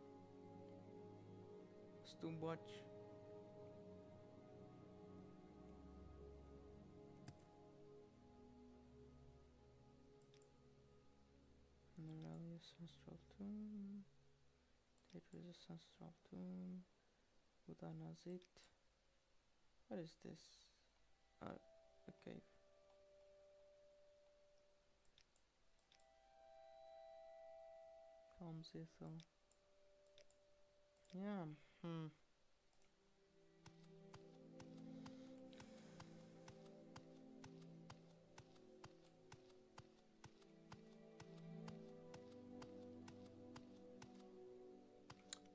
Speaker 1: It's too much. Moralia's ancestral tomb. Tetris' ancestral tomb. Udanazit. What is this? A cave. Zithel. Yeah,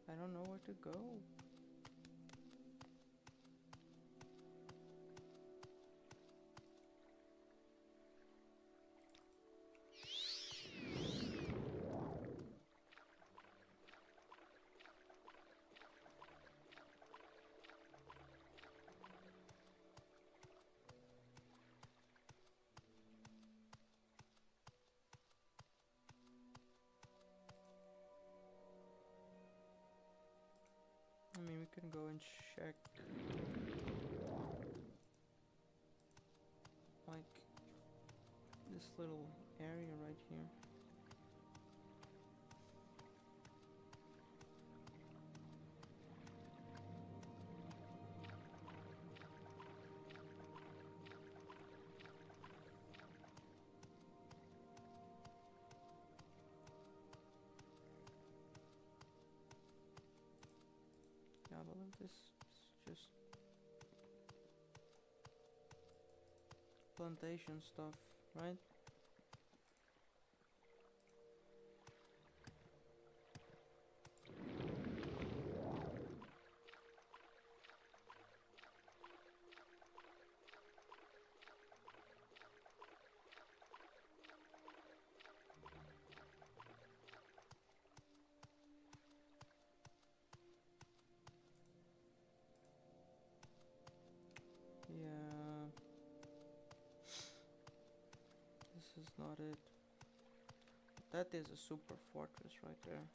Speaker 1: I don't know where to go. I mean, we can go and check, like, this little area right here. Yeah, but this is just plantation stuff, right? Yeah. This is not it. That is a super fortress right there.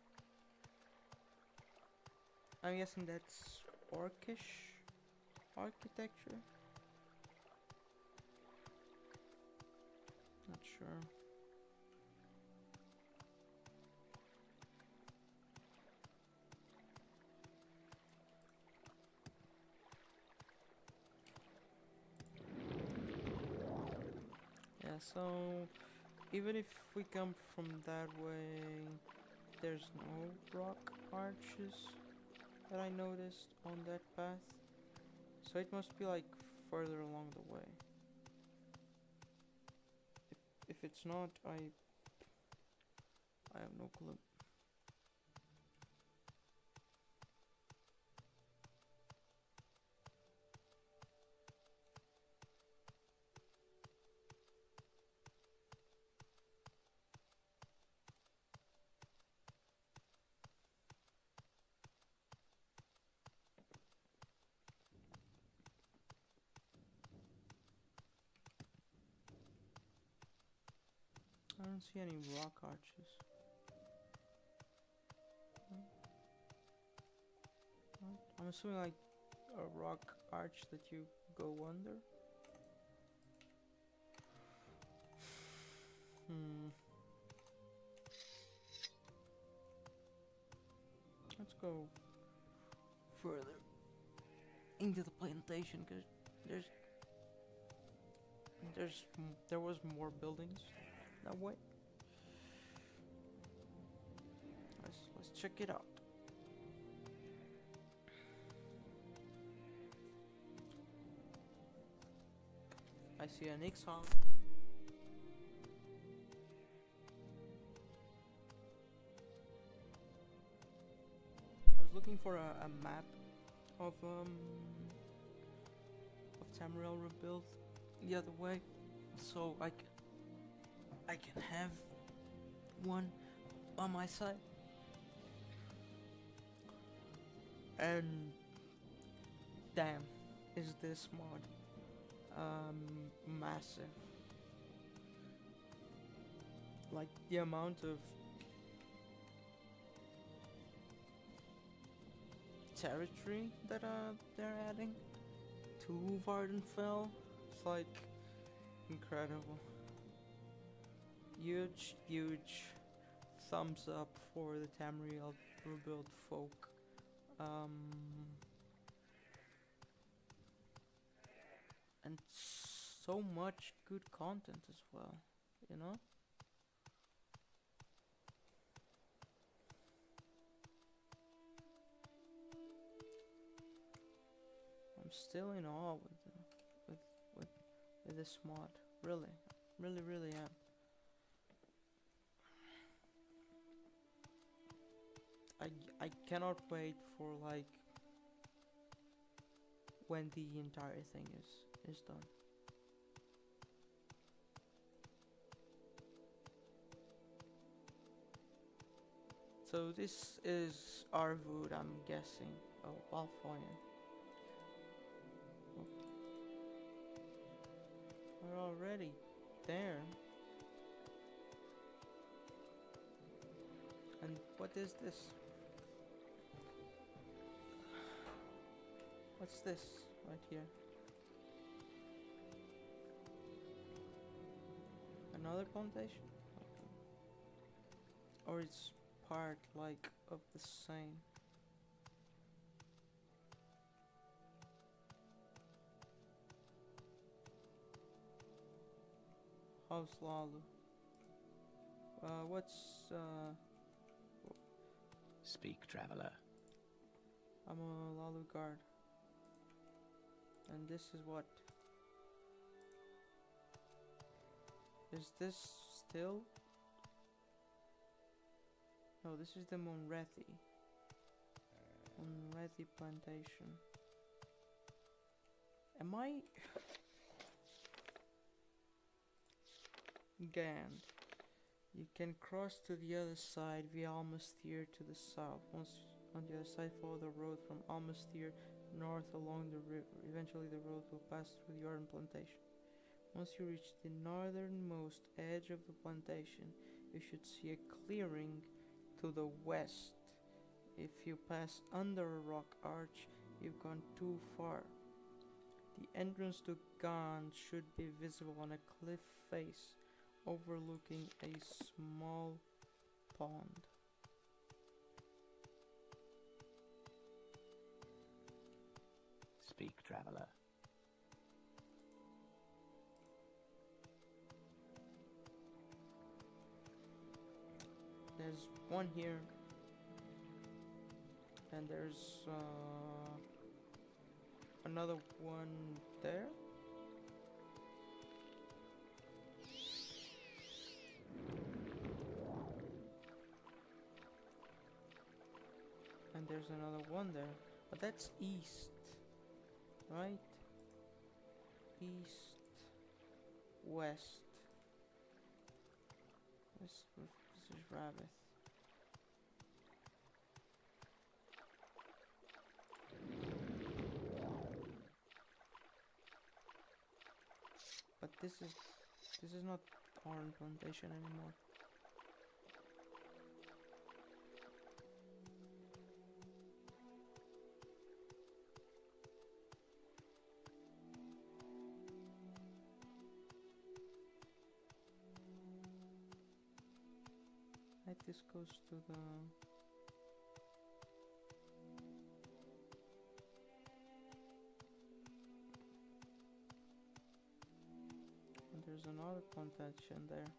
Speaker 1: I'm guessing that's orcish architecture. Not sure. Yeah, so even if we come from that way, there's no rock arches that I noticed on that path. So it must be like further along the way. If it's not, I have no clue. I don't see any rock arches. No? Right. I'm assuming like a rock arch that you go under. Let's go further into the plantation because there was more buildings that way. Let's check it out. I see an Ixon. I was looking for a map of Tamriel rebuilt the other way, so I can have one on my side. And damn, is this mod massive. Like the amount of territory that they're adding to Vvardenfell, it's like incredible. Huge thumbs up for the Tamriel rebuilt folk. And so much good content as well, you know? I'm still in awe with this mod. Really am. I cannot wait for like when the entire thing is done. So this is Arvud, I'm guessing. Oh, Balfoyan. Oh. We're already there. And what is this? What's this right here? Another plantation? Or it's part like of the same? How's Lalu? What's
Speaker 2: Speak, traveler.
Speaker 1: I'm a Lalu guard. And this is what? Is this still? No, this is the Monrethi plantation. Am I Gand? You can cross to the other side via Almastir to the south. Once on the other side, follow the road from Almastir north along the river. Eventually the road will pass through the Arden plantation. Once you reach the northernmost edge of the plantation, you should see a clearing to the west. If you pass under a rock arch, you've gone too far. The entrance to Gand should be visible on a cliff face overlooking a small pond.
Speaker 2: Speak, traveler.
Speaker 1: There's one here. And there's another one there. And there's another one there. But that's east. Right? East. West. This is Rabbit. But this is not Orange Plantation anymore. Right, this goes to the and there's another plantation there.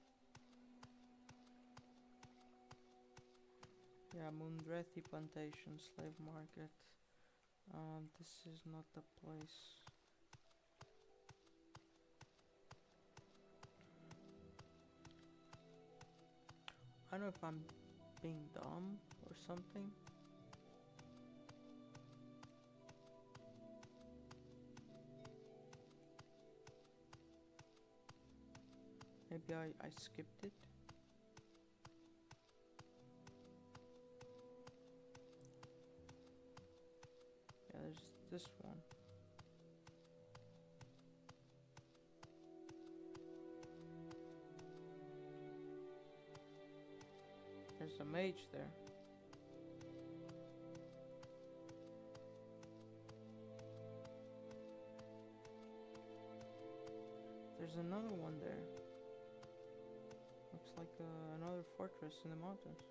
Speaker 1: Yeah, Mundrethi Plantation, Slave Market. This is not the place. I don't know if I'm being dumb or something. Maybe I skipped it. Yeah, there's this one. There's a mage there. There's another one there. Looks like another fortress in the mountains.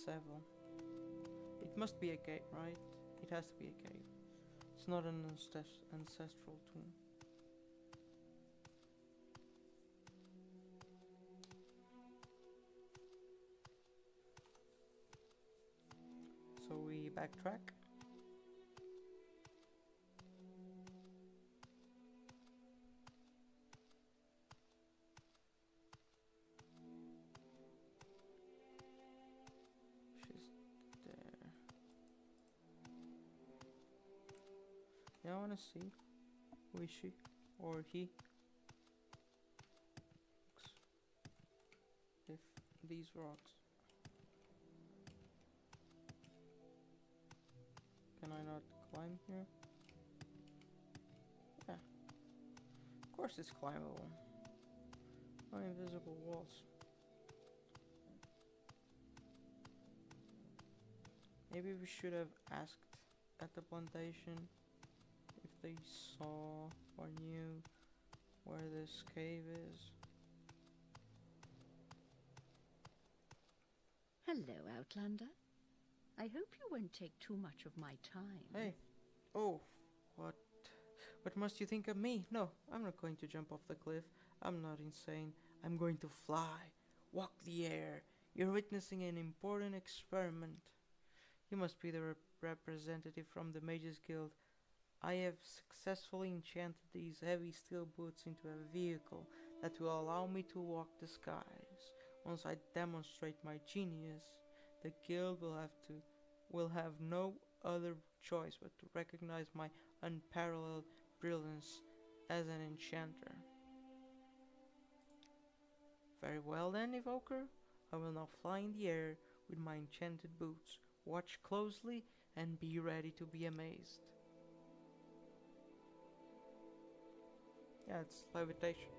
Speaker 1: Several. It must be a cave, right? It has to be a cave. It's not an ancestral tomb. So we backtrack. She's there. Yeah, I wanna see. Who is she? Or he? If these rocks. Can I not climb here? Yeah. Of course it's climbable. No invisible walls. Maybe we should have asked at the plantation if they saw or knew where this cave is.
Speaker 4: Hello, Outlander. I hope you won't take too much of my time.
Speaker 1: Hey. Oh, what? What must you think of me? No, I'm not going to jump off the cliff. I'm not insane. I'm going to fly. Walk the air. You're witnessing an important experiment. You must be the representative from the Mages Guild. I have successfully enchanted these heavy steel boots into a vehicle that will allow me to walk the skies. Once I demonstrate my genius, the guild will have no other choice but to recognize my unparalleled brilliance as an enchanter. Very well then, Evoker. I will now fly in the air with my enchanted boots. Watch closely and be ready to be amazed. Yeah, it's levitation.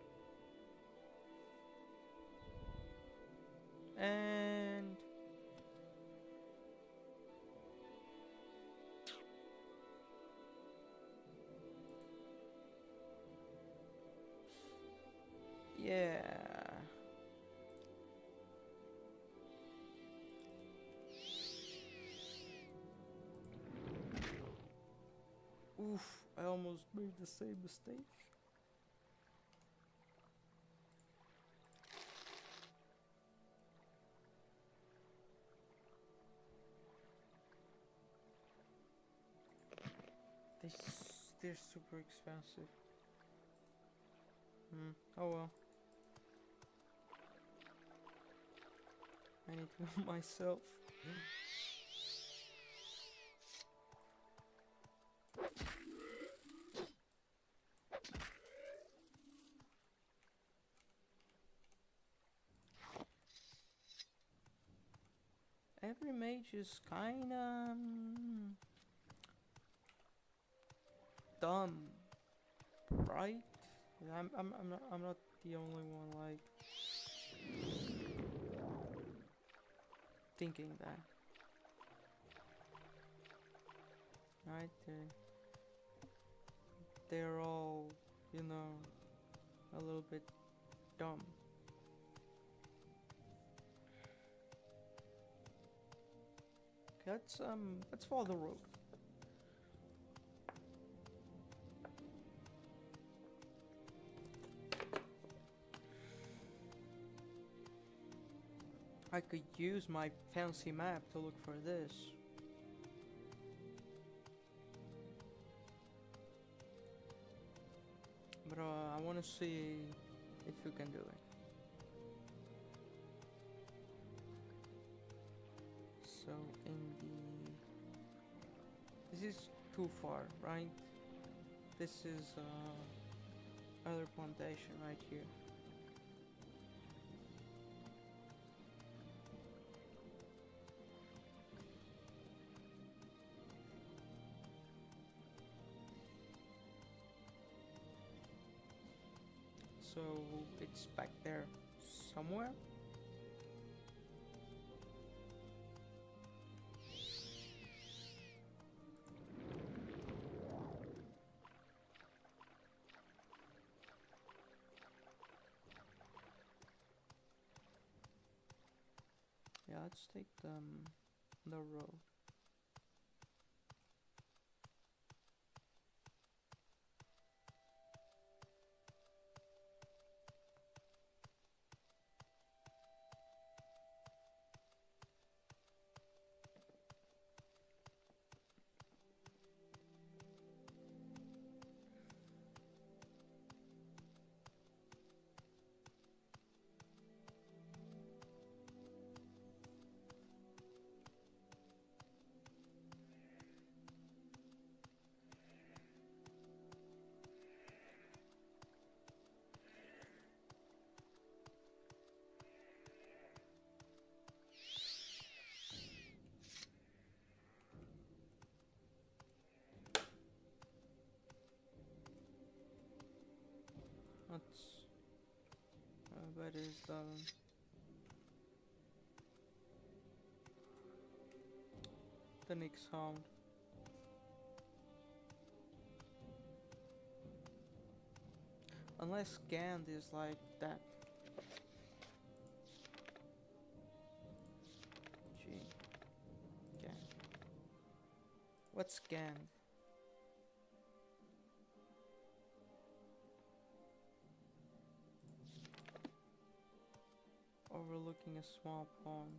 Speaker 1: And yeah. Oof, I almost made the same mistake. They're super expensive. Oh well. I need to do myself. Every mage is kinda dumb, right? I'm not the only one like thinking that. Right? They're all, you know, a little bit dumb. Let's follow the road. I could use my fancy map to look for this. But I want to see if you can do it. So this is too far, right? This is other plantation right here. So it's back there somewhere. Yeah, let's take the road. That's that is the next sound. Unless scanned is like that. Gee. Scanned. What's scanned? Overlooking a small pond.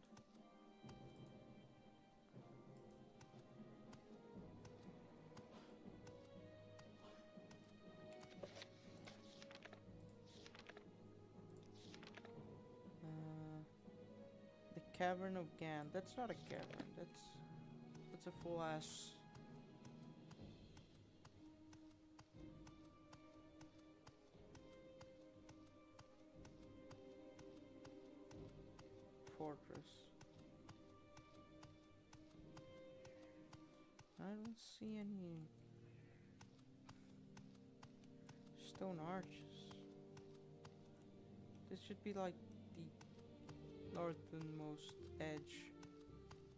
Speaker 1: The Cavern of Gan. That's not a cavern. That's a full ass. Fortress. I don't see any stone arches. This should be like the northernmost edge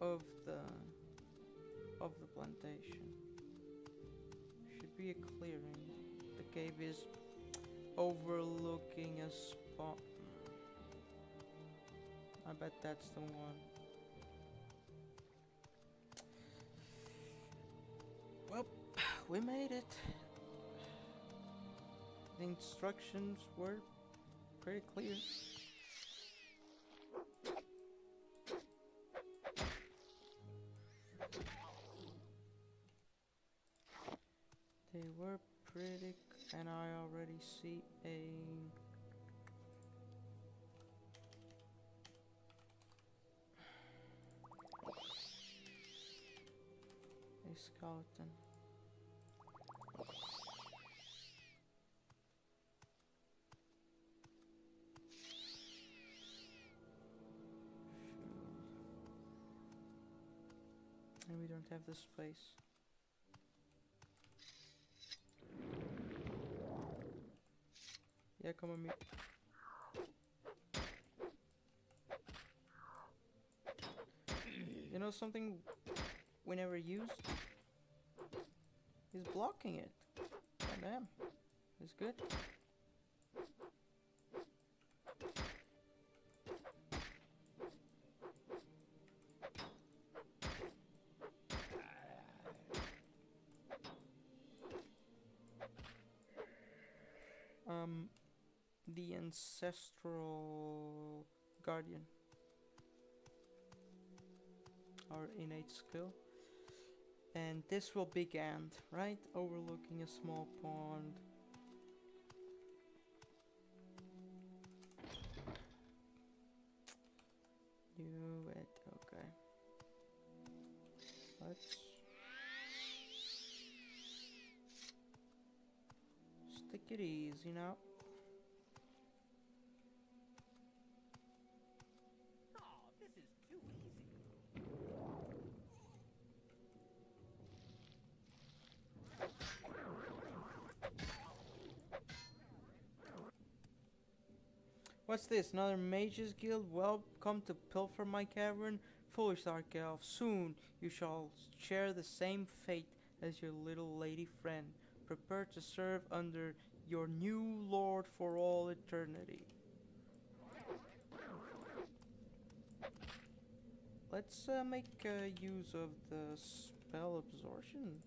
Speaker 1: of the plantation. Should be a clearing. The cave is overlooking a spot. I bet that's the one. Well, we made it. The instructions were pretty clear. And I already see a skeleton. And we don't have the space. Yeah, come on me. You know something we never used? He's blocking it. God damn. It's good. The ancestral guardian. Our innate skill. And this will big end, right? Overlooking a small pond. Do it, okay. Let's stick it easy now. What's this? Another mages guild? Welcome to pilfer my cavern? Foolish dark elf, soon you shall share the same fate as your little lady friend. Prepare to serve under your new lord for all eternity. Let's make use of the spell absorption.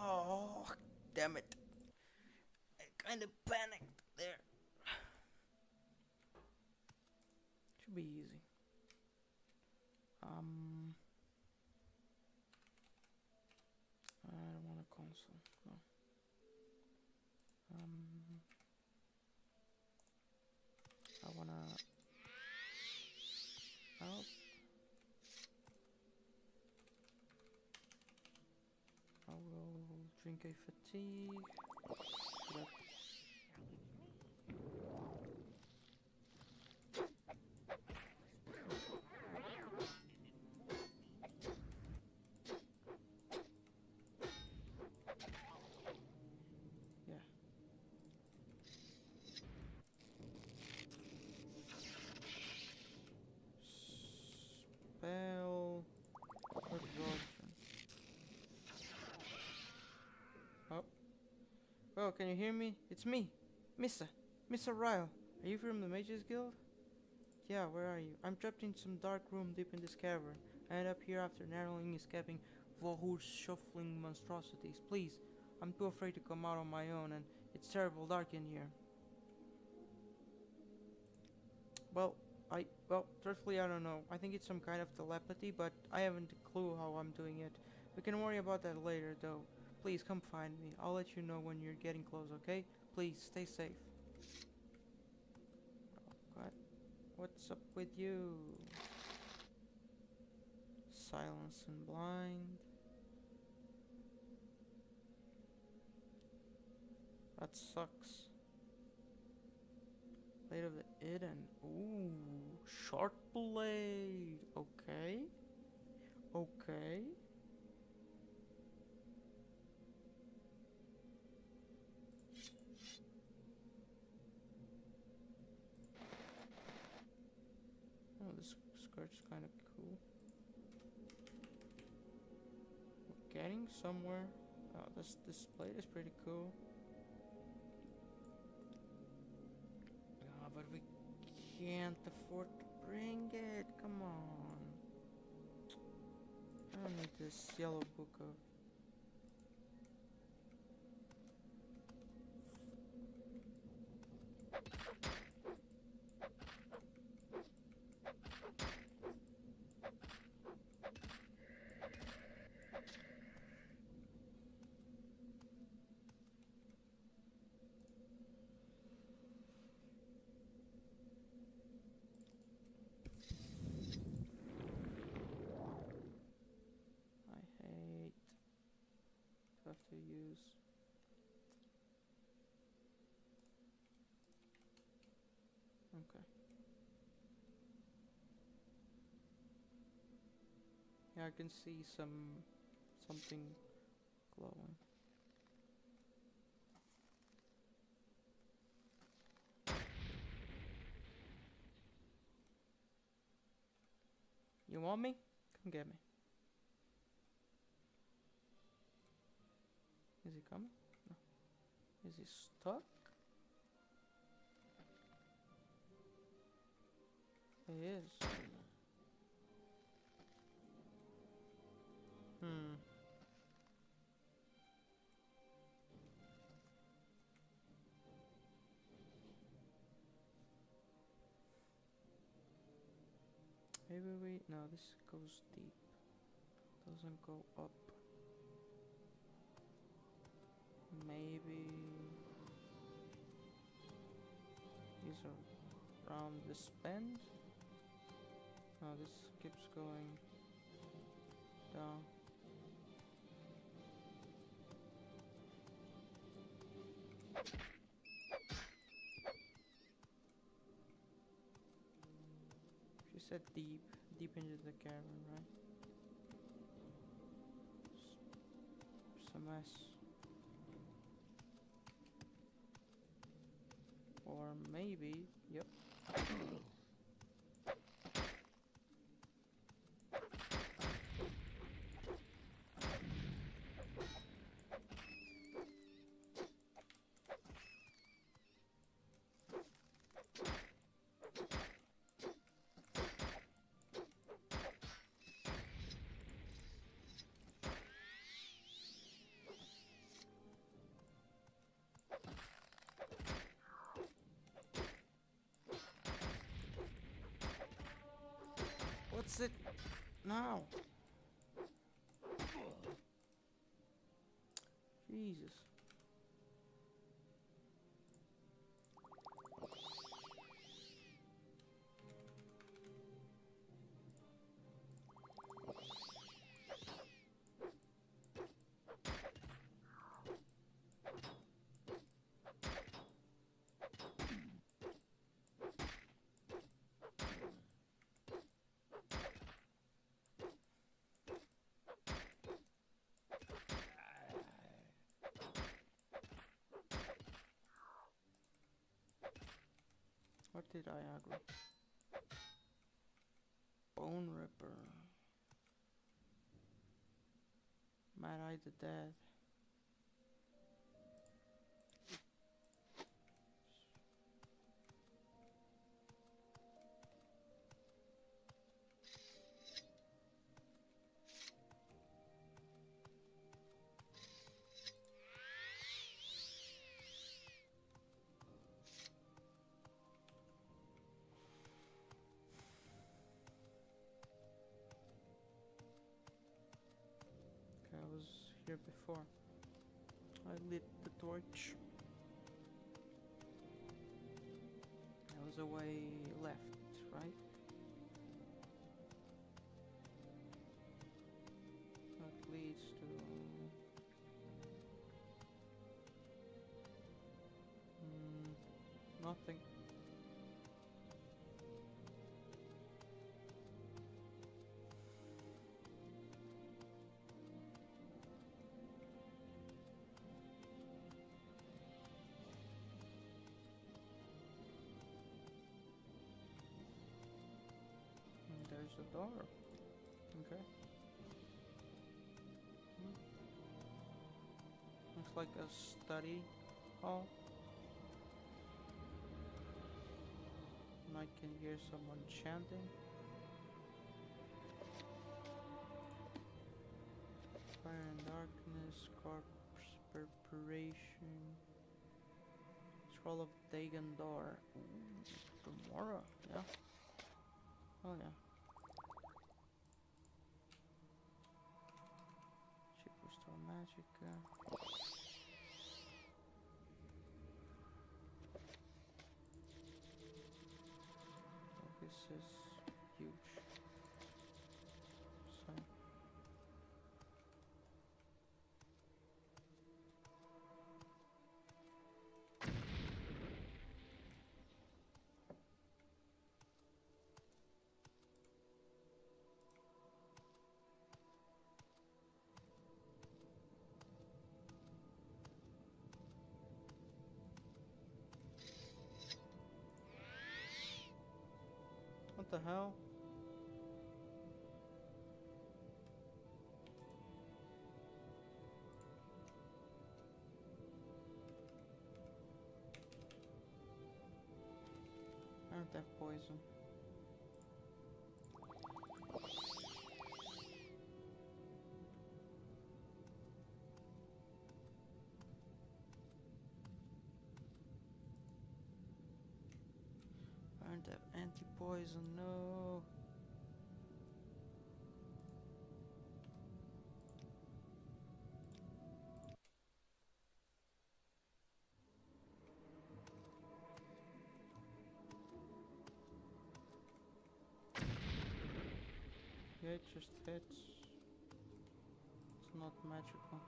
Speaker 1: Oh, damn it. I kind of panicked there. Should be easy. I don't want a console. No. I wanna. Oh. I will drink a fatigue. Yeah. Spell absorption. Oh. Oh, can you hear me? It's me, Mr. Ryle. Are you from the Mages Guild? Yeah, where are you? I'm trapped in some dark room deep in this cavern. I ended up here after narrowly escaping Vahur's shuffling monstrosities. Please, I'm too afraid to come out on my own, and it's terrible dark in here. Well, truthfully, I don't know. I think it's some kind of telepathy, but I haven't a clue how I'm doing it. We can worry about that later, though. Please, come find me. I'll let you know when you're getting close, okay? Please, stay safe. What? What's up with you? Silence and blind. That sucks. Blade of the Eden. Ooh, short blade. Okay. Okay. Oh, this skirt's kind of cool. We're getting somewhere. Oh, this blade is pretty cool. But we can't afford to bring it. Come on. I don't need this yellow book of. I hate to have to use. Okay. Yeah, I can see something glowing. You want me? Come get me. Is he coming? No. Is he stuck? He is. Hmm. Maybe we... No, this goes deep. Doesn't go up. Maybe... These are around this bend? No, this keeps going down. She said deep into the cavern, right? It's a mess. Or maybe, yep. What's it now? Jesus. What did I aggro? Bone Ripper. Mad Eye the Dead. Okay, I was here before. I lit the torch. There was a way left, right? That leads to... nothing. There's a door. Okay. Looks like a study hall. And I can hear someone chanting. Fire and darkness, corpse preparation. Scroll of Dagon door. Ooh, tomorrow, yeah. Oh yeah. Chip restore magic. So this is huge. So. What the hell? I don't have poison. I don't have anti-poison, no. Yeah, it just hits. It's not magical.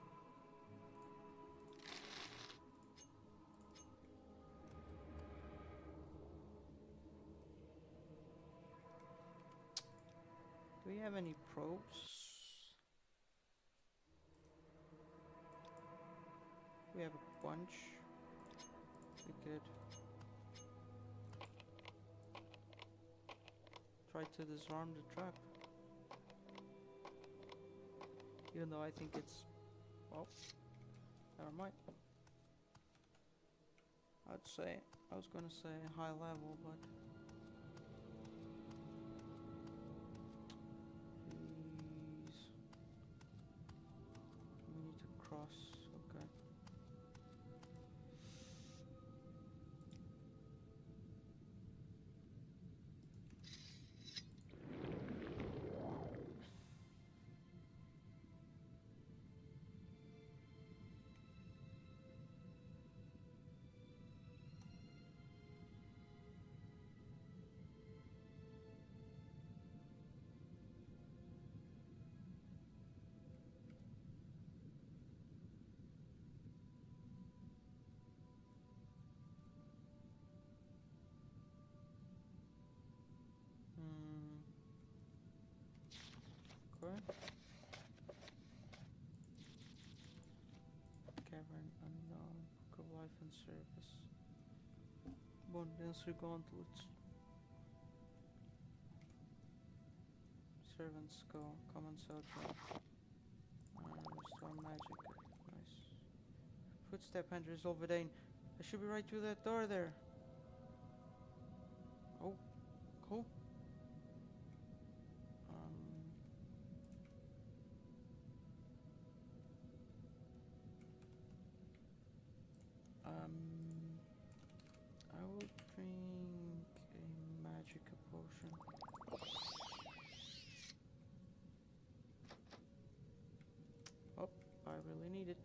Speaker 1: Do we have any probes? We have a bunch. We could try to disarm the trap. Even though I think it's, well, never mind. I was gonna say high level, but jeez, we need to cross. Okay. Okay. Cavern unknown. Book of life and service. Bone dancer gauntlets. Servant's skull. Common soldier. Restore magic. Nice. Footstep enters Vvardenfell. I should be right through that door there. Oh, cool. I will drink a magic potion. Oh, I really need it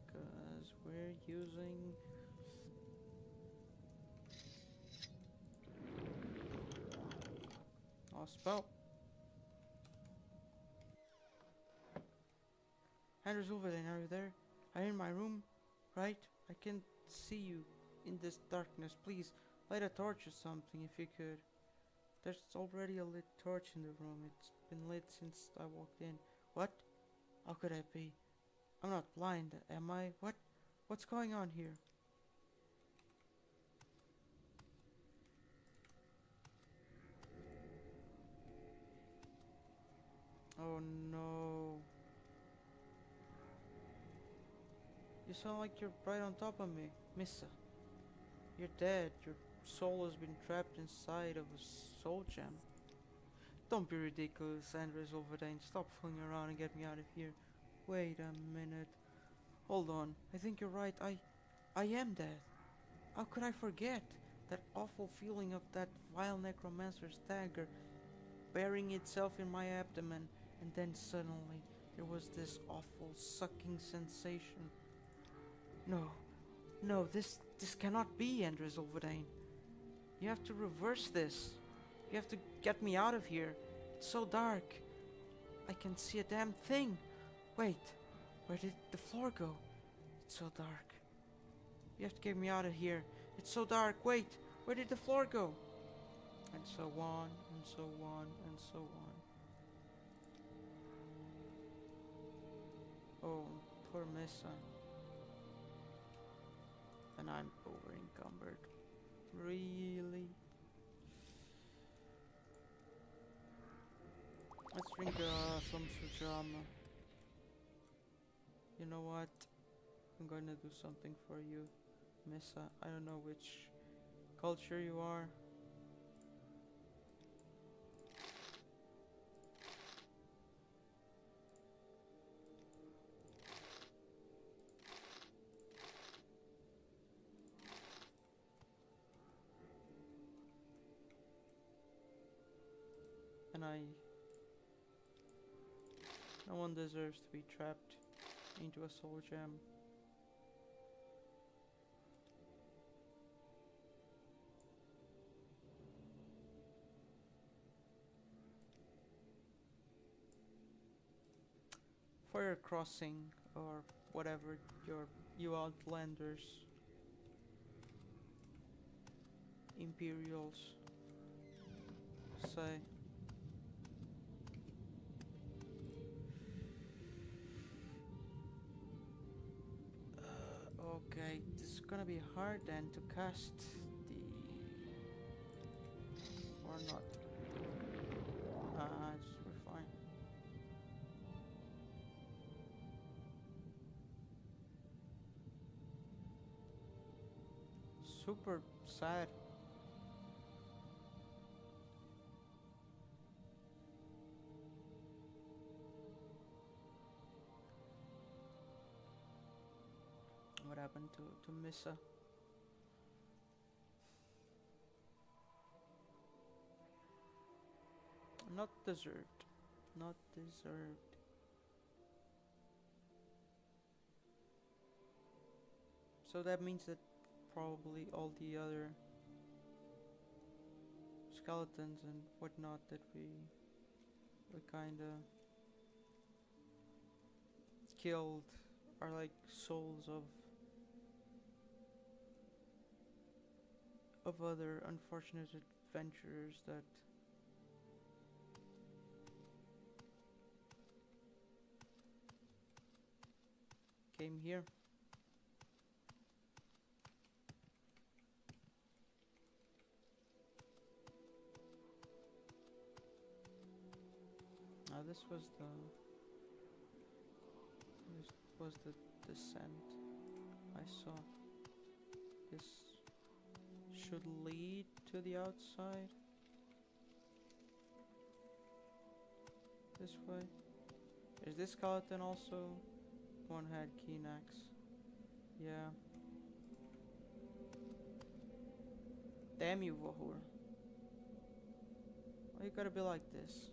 Speaker 1: because we're using a spell. Andehrs, are you there? Are you in my room? Right? I can't see you in this darkness. Please light a torch or something if you could. There's already a lit torch in the room. It's been lit since I walked in. What? How could I be? I'm not blind, am I? What? What's going on here? Oh no. You sound like you're right on top of me, Missa. You're dead. Your soul has been trapped inside of a soul gem. Don't be ridiculous, Andehrs. Stop fooling around and get me out of here. Wait a minute. Hold on. I think you're right. I am dead. How could I forget? That awful feeling of that vile necromancer's dagger burying itself in my abdomen, and then suddenly there was this awful sucking sensation. No, no, this cannot be, Andehrs Ulfvedane. You have to reverse this. You have to get me out of here. It's so dark. I can't see a damn thing. Wait, where did the floor go? It's so dark. You have to get me out of here. It's so dark. Wait, where did the floor go? And so on, and so on, and so on. Oh, poor Missa. And I'm over encumbered. Really? Let's drink some sujama. You know what? I'm gonna do something for you, Missa. I don't know which culture you are. And no one deserves to be trapped into a soul gem. For your crossing, or whatever you outlanders, Imperials say. Okay, this is gonna be hard then to cast the... or not. We're fine. Super sad. What happened to Missa? Not deserved. Not deserved. So that means that probably all the other skeletons and whatnot that we kinda killed are like souls of other unfortunate adventurers that came here. Now this was the descent I saw. This should lead to the outside. This way. Is this skeleton also? One had keen axe. Yeah. Damn you, Vahur. Why you gotta be like this?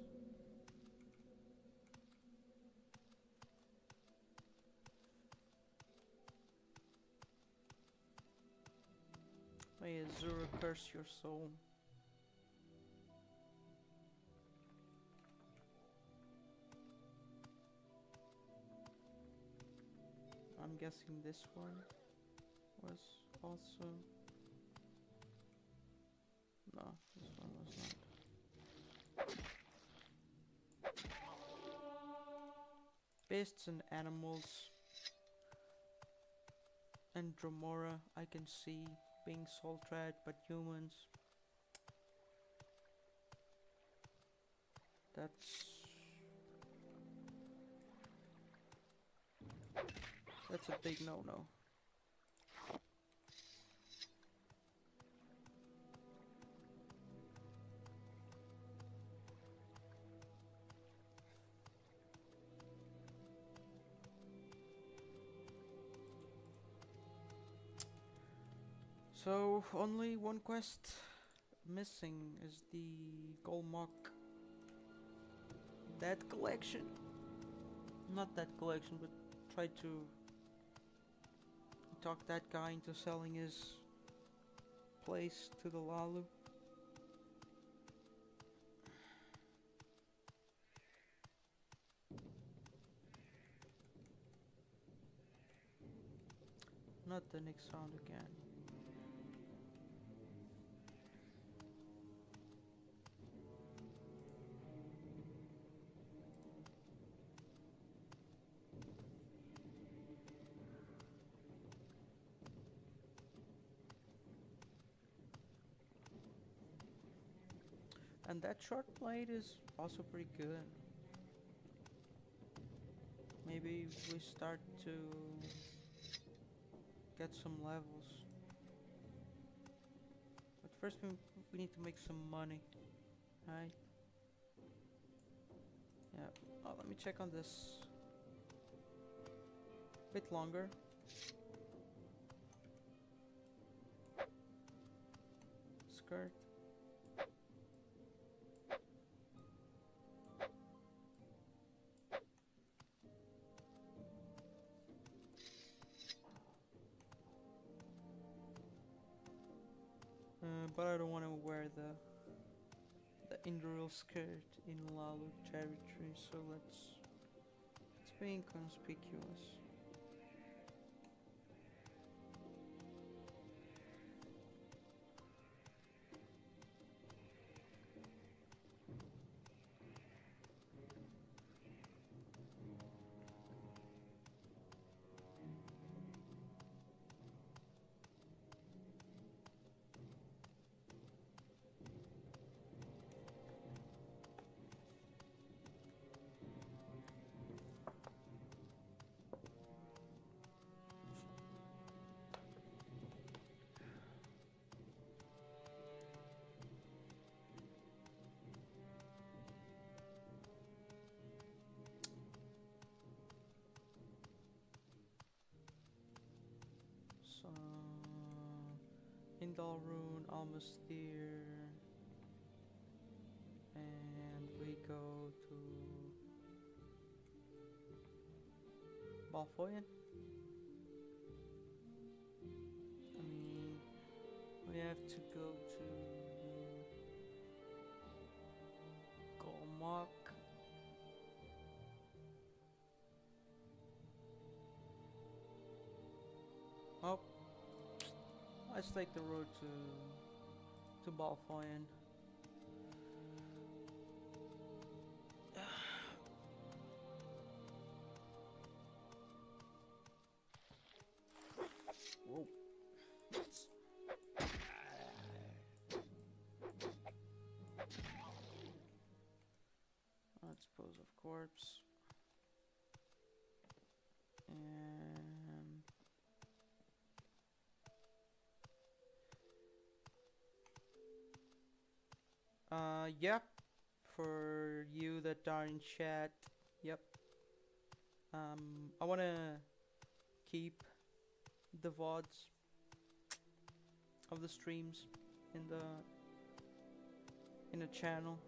Speaker 1: May Azura curse your soul. I'm guessing this one was also... No, this one was not. Beasts and animals and Dromora I can see being soul-trad, but humans... That's a big no-no. So only one quest missing is the Golmok. That collection. Not that collection, but try to talk that guy into selling his place to the Lalu. Not the next round again. And that short blade is also pretty good. Maybe we start to get some levels. But first we need to make some money, right? Yeah. Oh, let me check on this. Bit longer. Skirt. But I don't want to wear the Imperial skirt in Lalu territory, so let's be inconspicuous. So Indalrune, almost there, and we go to Balfoyan. I mean, we have to go to Golmok. Oh, let's take the road to Balfoyan. Whoa. Let's dispose of corpse. And yep. For you that are in chat, yep. I wanna keep the VODs of the streams in the channel,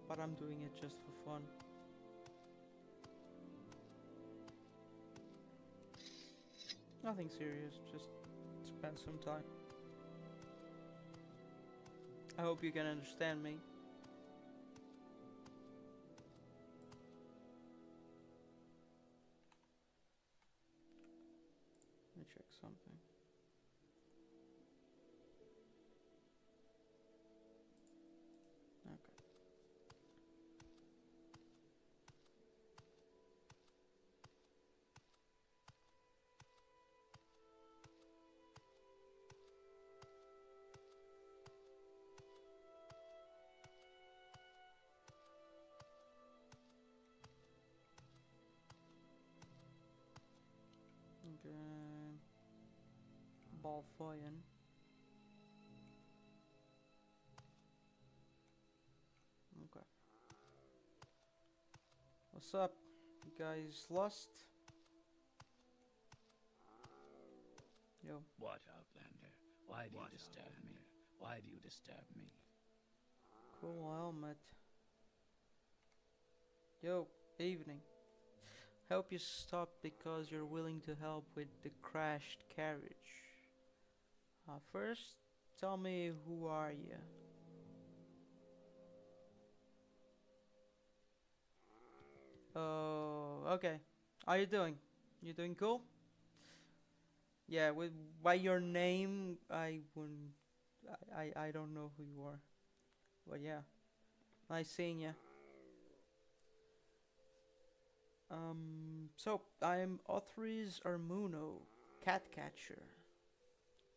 Speaker 1: but I'm doing it just for fun. Nothing serious, just spend some time. I hope you can understand me. Let me check something. Okay. Okay. Balfoyan. Okay. What's up? You guys lost? Yo.
Speaker 2: What, Outlander? Why do you disturb me? Why do you disturb me?
Speaker 1: Cool helmet. Yo, evening. Hope you stopped because you're willing to help with the crashed carriage. First, tell me, who are you? Oh, okay. How you doing? You doing cool? Yeah, with by your name, I wouldn't. I don't know who you are. But yeah, nice seeing you. So I'm Othris Armuno, cat catcher.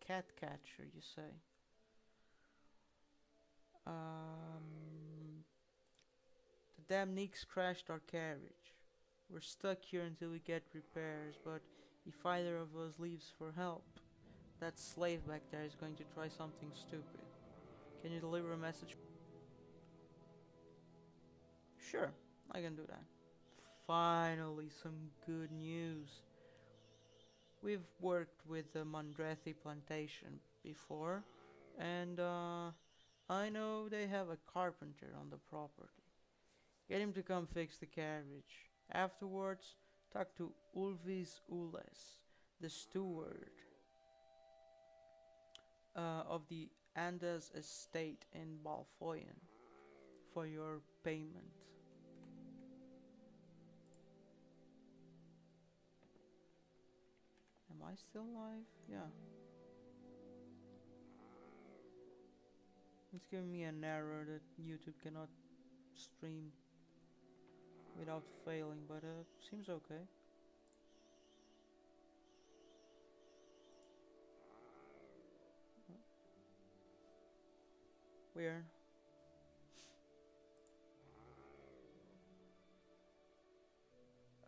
Speaker 1: Cat catcher, you say? The damn Neeks crashed our carriage. We're stuck here until we get repairs, but if either of us leaves for help, that slave back there is going to try something stupid. Can you deliver a message? Sure, I can do that. Finally, some good news. We've worked with the Mondrethi plantation before, and I know they have a carpenter on the property. Get him to come fix the carriage. Afterwards, talk to Ulvis Ules, the steward of the Andehrs estate in Balfoyen, for your payment. Am I still live? Yeah. It's giving me an error that YouTube cannot stream without failing, but seems okay. Weird.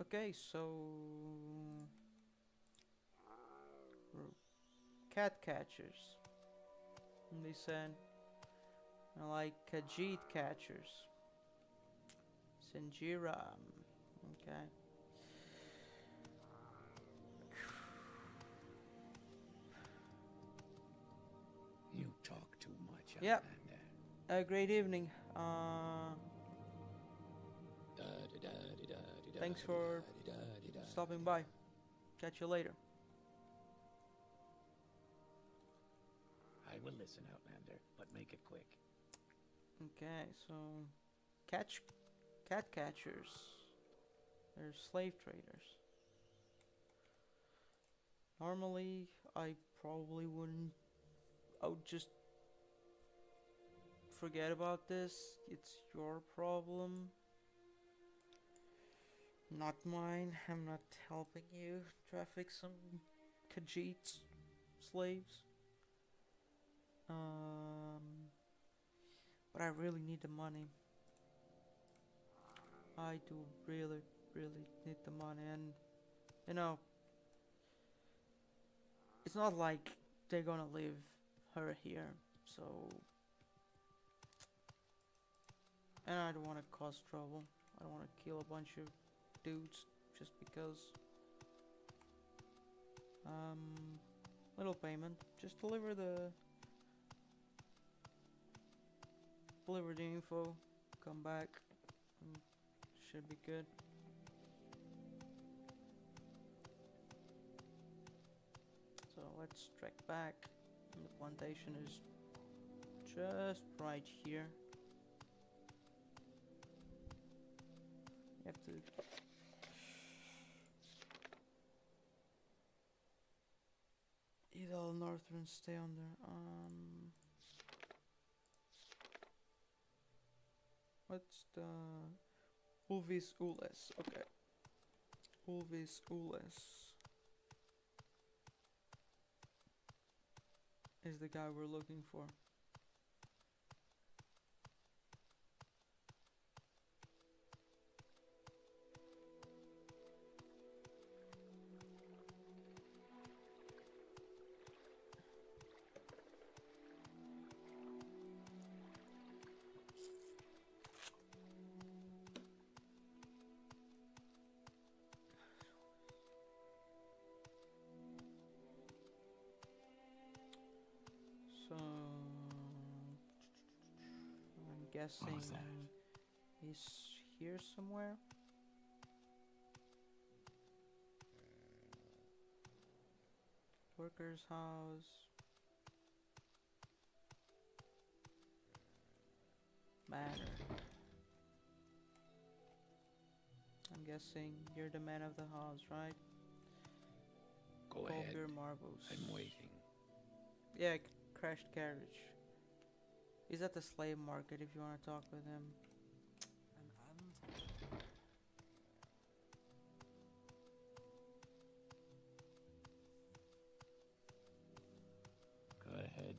Speaker 1: Okay, so cat catchers. And they said I like Khajiit catchers. Sinjira. Okay.
Speaker 2: You talk too much,
Speaker 1: Yep.
Speaker 2: Outlander.
Speaker 1: Great evening. Thanks for stopping by. Catch you later.
Speaker 2: I will listen, Outlander, but make it quick.
Speaker 1: Okay, so cat catchers. They're slave traders. Normally, I probably wouldn't. I would just forget about this. It's your problem, not mine. I'm not helping you traffic some Khajiit slaves. But I really need the money. I do really need the money, and you know, it's not like they're gonna leave her here, so. And I don't want to cause trouble. I don't want to kill a bunch of dudes just because. Little payment. Just deliver the info. Come back. Should be good. So let's track back. The plantation is just right here. You have to eat all northern, stay on there. What's the Ulvis Ules? Okay. Ulvis Ules is the guy we're looking for. guessing
Speaker 2: was that?
Speaker 1: he's here somewhere. Worker's house. Matter. I'm guessing you're the man of the house, right?
Speaker 2: Go
Speaker 1: Call
Speaker 2: ahead.
Speaker 1: your marbles.
Speaker 2: I'm waiting.
Speaker 1: Yeah, crashed carriage. He's at the slave market if you want to talk with him.
Speaker 2: Go ahead.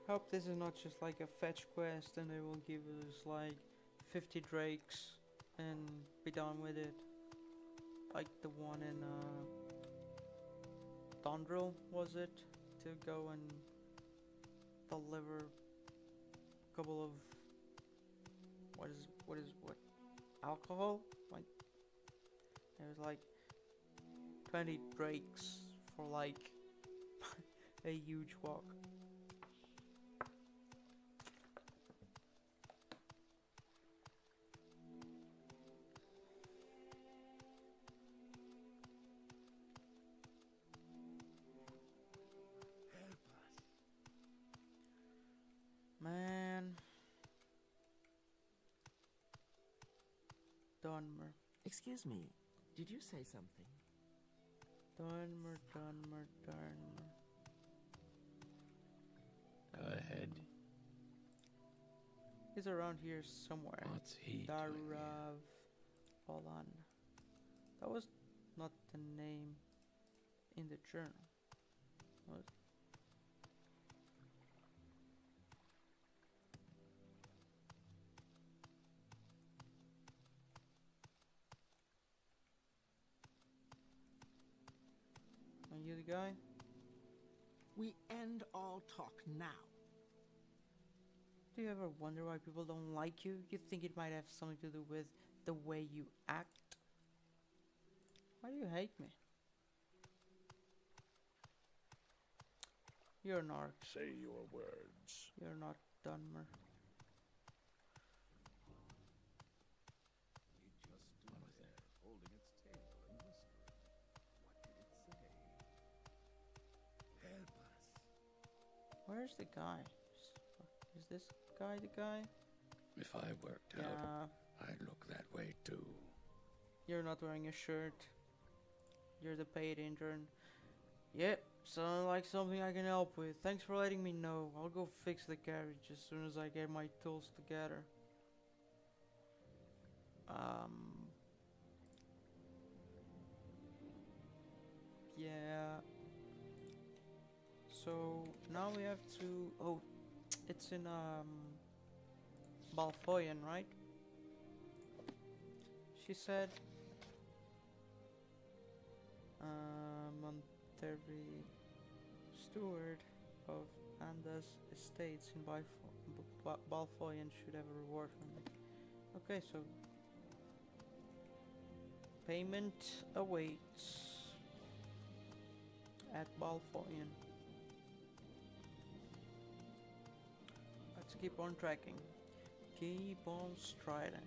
Speaker 1: Hope this is not just like a fetch quest and they will give us like 50 drakes and be done with it. Like the one in Dondril, was it? To go and deliver a couple of what alcohol? Like there's like 20 drakes for like a huge walk. Man. Dunmer.
Speaker 3: Excuse me, did you say something?
Speaker 1: Dunmer.
Speaker 2: Go ahead.
Speaker 1: He's around here somewhere.
Speaker 2: What's he doing here?
Speaker 1: Darav Olan. That was not the name in the journal. Was Are you the guy?
Speaker 3: We end all talk now.
Speaker 1: Do you ever wonder why people don't like you? You think it might have something to do with the way you act? Why do you hate me? You're an arc.
Speaker 5: Say your words.
Speaker 1: You're not Dunmer.
Speaker 2: What was that?
Speaker 5: Holding its tail and whispering. What did it say? Help us.
Speaker 1: Where's the guy? Is this guy the guy?
Speaker 2: If I worked out,
Speaker 1: Yeah.
Speaker 2: I'd look that way too.
Speaker 1: You're not wearing a shirt. You're the paid intern. Yep, sounds like something I can help with. Thanks for letting me know. I'll go fix the carriage as soon as I get my tools together. Yeah. So now we have to. Oh, it's in Balfoyan, right? She said. Monterey steward of Andehrs estates in Balfoyan should have a reward for me. Okay, so payment awaits at Balfoyan. Let's keep on tracking. Keep on striding.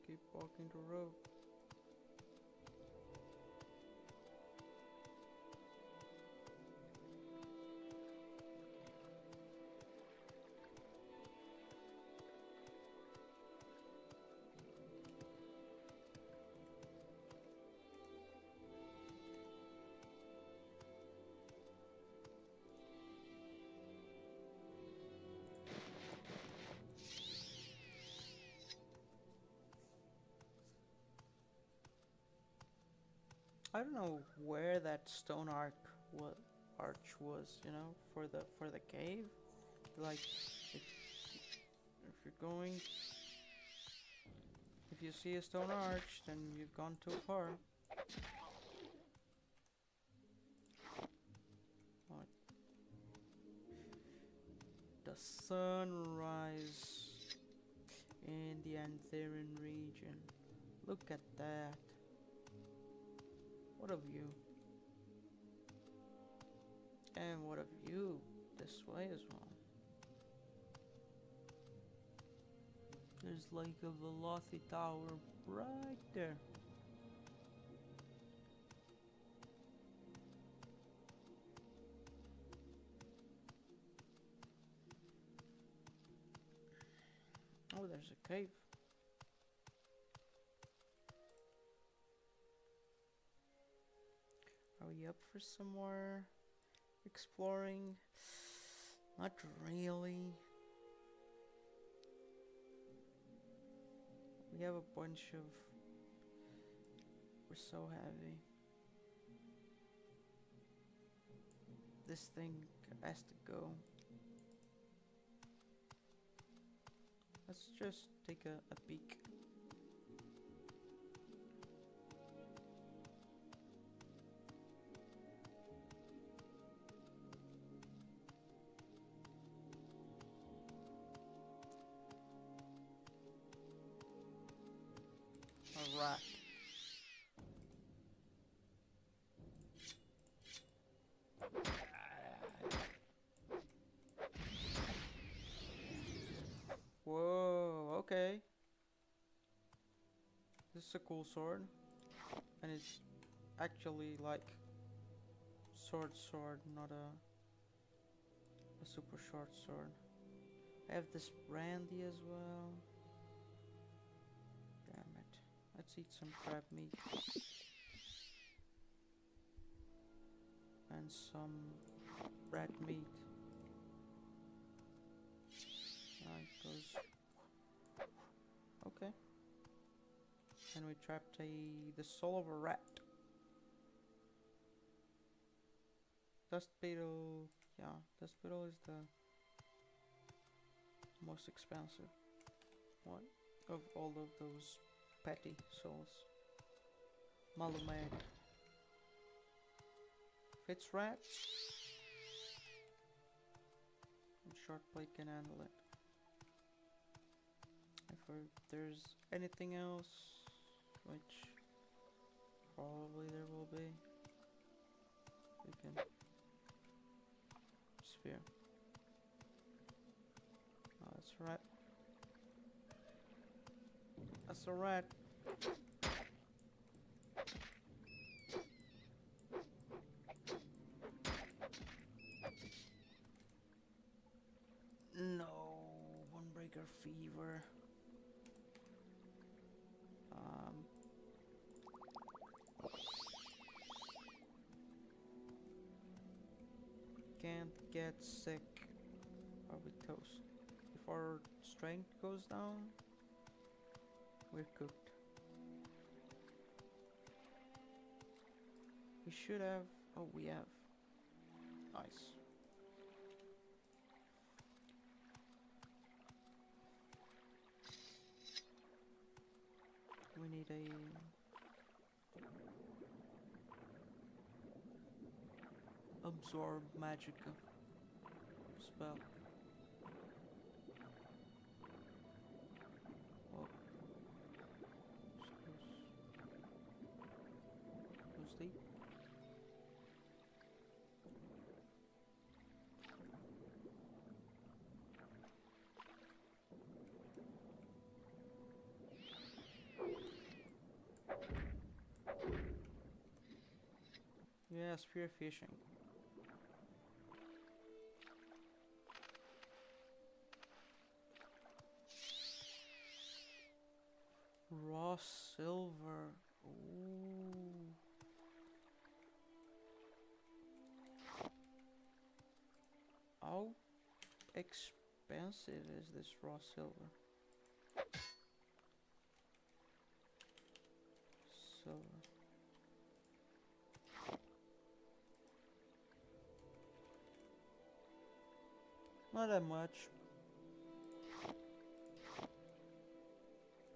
Speaker 1: keep walking the road. I don't know where that stone arch was, you know, for the cave. Like, if you're going, if you see a stone arch, then you've gone too far. What? The sunrise in the Andehrs region. Look at that. What of you? And what of you? This way as well. There's like a Veloci tower right there. Oh, there's a cave. Are we up for some more exploring? Not really. We have a bunch of... We're so heavy. This thing has to go. Let's just take a peek. Alright. Whoa, okay. This is a cool sword. And it's actually like sword, not a super short sword. I have this brandy as well. Damn it. Let's eat some crab meat. And some rat meat. It goes. Okay. And we trapped the soul of a rat. Dust beetle. Yeah, dust beetle is the most expensive one of all of those petty souls. Malumed. If it's rat, and short blade can handle it. If there's anything else, which probably there will be, we can sphere. Oh, that's a rat. That's a rat. No, Bonebreaker fever. Can't get sick. Are we toast? If our strength goes down, we're cooked. We should have. Oh, we have. Nice. We need a absorb magica spell. Oh. Goes deep. spearfishing. Raw silver. Ooh. How expensive is this raw silver? Silver. Not that much.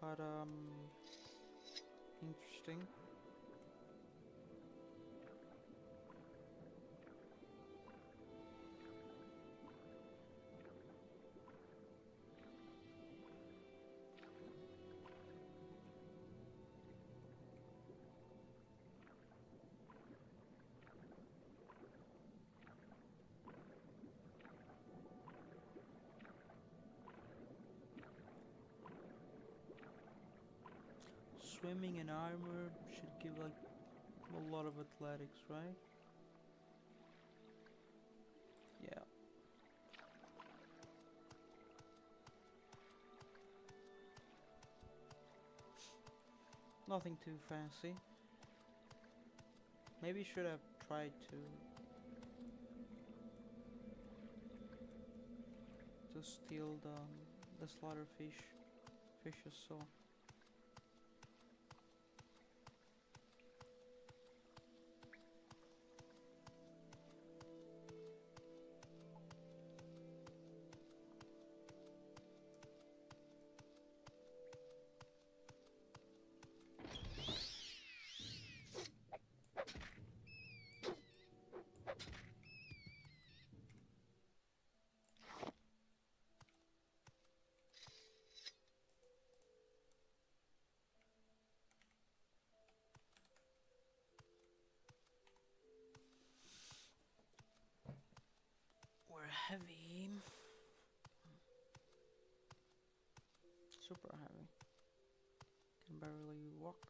Speaker 1: But interesting. Swimming and armor should give like a lot of athletics, right? Yeah. Nothing too fancy. Maybe should have tried to steal the slaughter fishes saw. We're heavy. Super heavy. Can barely walk.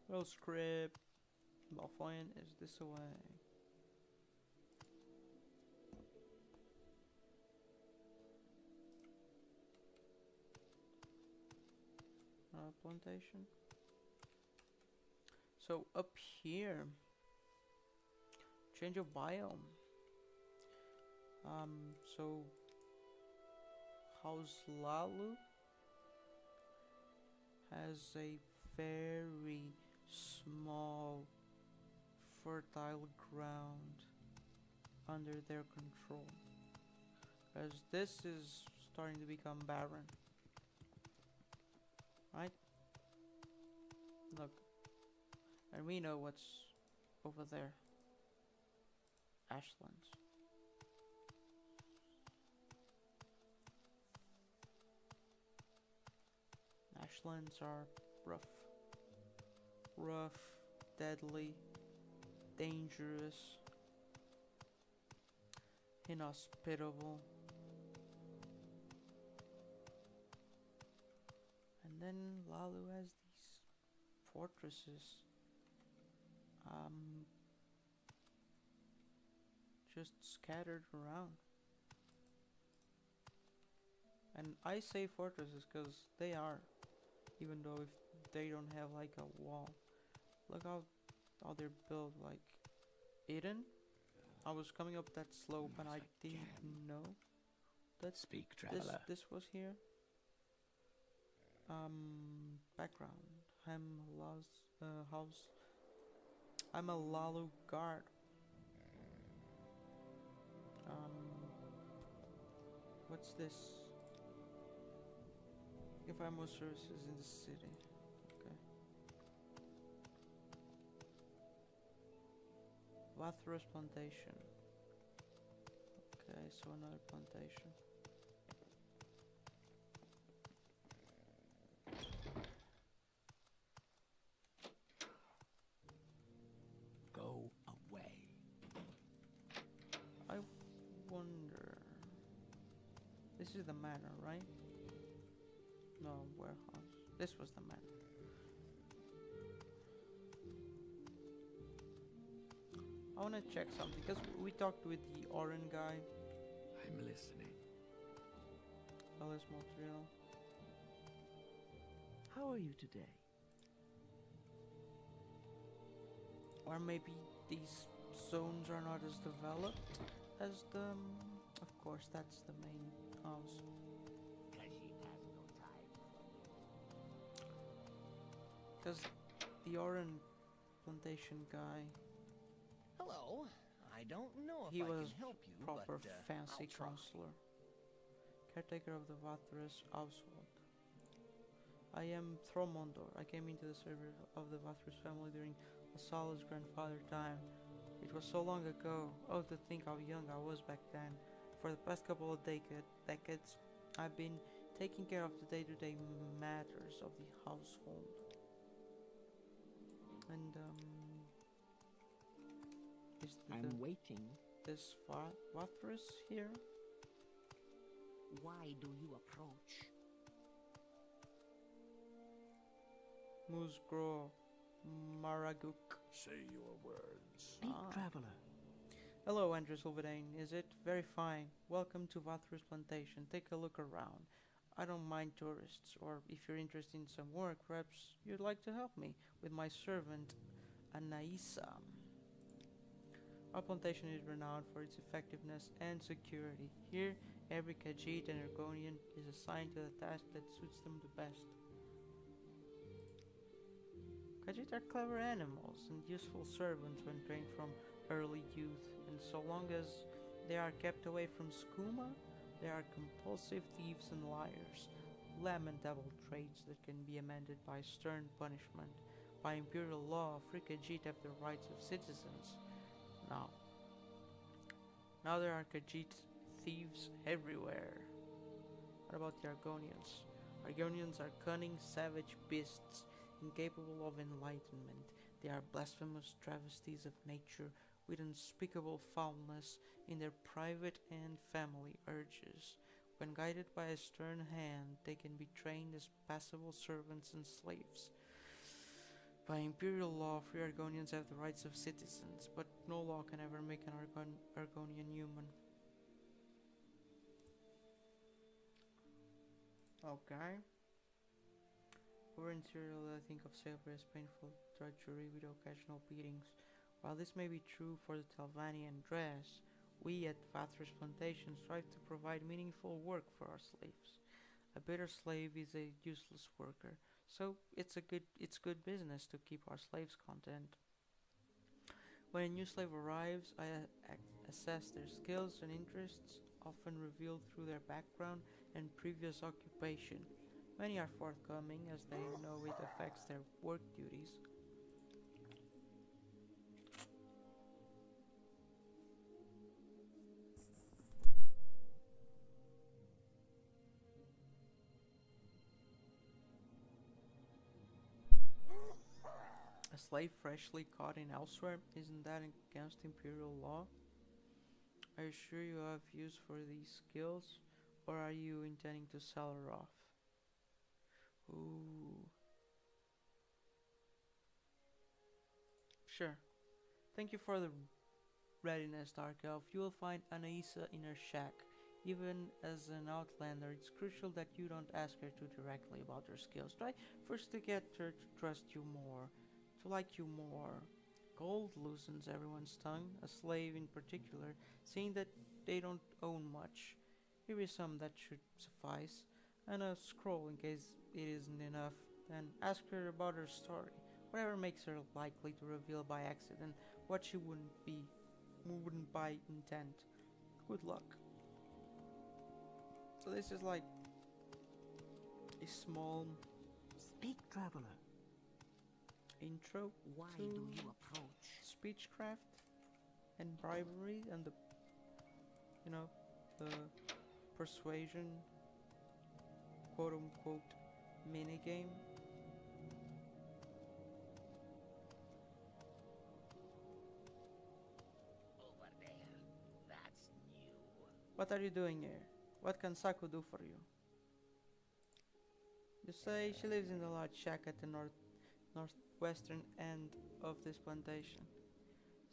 Speaker 1: Well, script. Malfoyan, is this a way? Plantation. So up here, change of biome. So House Lalu has a very small fertile ground under their control, as this is starting to become barren, right? Look, and we know what's over there. Ashlands. Ashlands are rough, deadly, dangerous, inhospitable. And then Lalu has these fortresses, just scattered around. And I say fortresses because they are, even though if they don't have like a wall. Look how they're built, like Eden. I was coming up that slope and I didn't know that
Speaker 2: Speak, traveler.
Speaker 1: this was here. Background. I'm a Lalu guard. What's this? If I more services in the city. Okay. Vvardenfell plantation. saw another plantation.
Speaker 2: Go away.
Speaker 1: I wonder. This is the manor, right? No, warehouse. This was the manor. I wanna check something because we talked with the Oren guy.
Speaker 2: I'm listening.
Speaker 1: Alice Montreal.
Speaker 3: How are you today?
Speaker 1: Or maybe these zones are not as developed as the. Of course, that's the main house. Because the Oren plantation guy,
Speaker 6: Hello. I don't know if
Speaker 1: he
Speaker 6: I
Speaker 1: was
Speaker 6: can help you,
Speaker 1: proper
Speaker 6: but
Speaker 1: fancy
Speaker 6: I'll try.
Speaker 1: counselor, caretaker of the Vvardenfell household. I am Thromondor. I came into the service of the Vvardenfell family during Asala's grandfather time. It was so long ago. Oh, to think how young I was back then. For the past couple of decades, I've been taking care of the day-to-day matters of the household. And is
Speaker 3: I'm waiting.
Speaker 1: this Vvardenfell here?
Speaker 3: Why do you approach?
Speaker 1: Musgro Maraguk.
Speaker 5: Say your words.
Speaker 3: Speak, traveler.
Speaker 1: Hello, Andehrs. Is it? Very fine. Welcome to Vvardenfell plantation. Take a look around. I don't mind tourists, or if you're interested in some work, perhaps you'd like to help me with my servant, Anaisa. Our plantation is renowned for its effectiveness and security. Here, every Khajiit and Argonian is assigned to the task that suits them the best. Khajiit are clever animals and useful servants when trained from early youth, and so long as they are kept away from skooma, they are compulsive thieves and liars. Lamentable traits that can be amended by stern punishment. By imperial law, free Khajiit have the rights of citizens. Now there are Khajiit thieves everywhere. What about the Argonians? Argonians are cunning, savage beasts, incapable of enlightenment. They are blasphemous travesties of nature with unspeakable foulness in their private and family urges. When guided by a stern hand, they can be trained as passable servants and slaves. By imperial law, free Argonians have the rights of citizens, but no law can ever make an Argonian human. Okay. Over in Imperial, I think of slavery as painful drudgery with occasional beatings. While this may be true for the Telvannian dress, we at Vvardenfell plantation strive to provide meaningful work for our slaves. A bitter slave is a useless worker, so it's good business to keep our slaves content. When a new slave arrives, I assess their skills and interests, often revealed through their background and previous occupation. Many are forthcoming as they know it affects their work duties. A slave freshly caught in elsewhere, isn't that against imperial law? Are you sure you have use for these skills, or are you intending to sell her off? Ooh. Sure. Thank you for the readiness, Dark Elf. You will find Anaisa in her shack. Even as an outlander, it's crucial that you don't ask her too directly about her skills. Try first to get her to trust you more, to like you more. Gold loosens everyone's tongue, a slave in particular, seeing that they don't own much. Here is some that should suffice, and a scroll in case it isn't enough. Then ask her about her story, whatever makes her likely to reveal by accident what she wouldn't by intent. Good luck. So this is like a small
Speaker 3: Speak, traveler.
Speaker 1: intro
Speaker 3: Why
Speaker 1: to
Speaker 3: do you approach?
Speaker 1: speechcraft and bribery and the the persuasion, quote unquote, minigame.
Speaker 2: Over there. That's new.
Speaker 1: What are you doing here? What can Saku do for you? You say she lives in the large shack at the northwestern end of this plantation.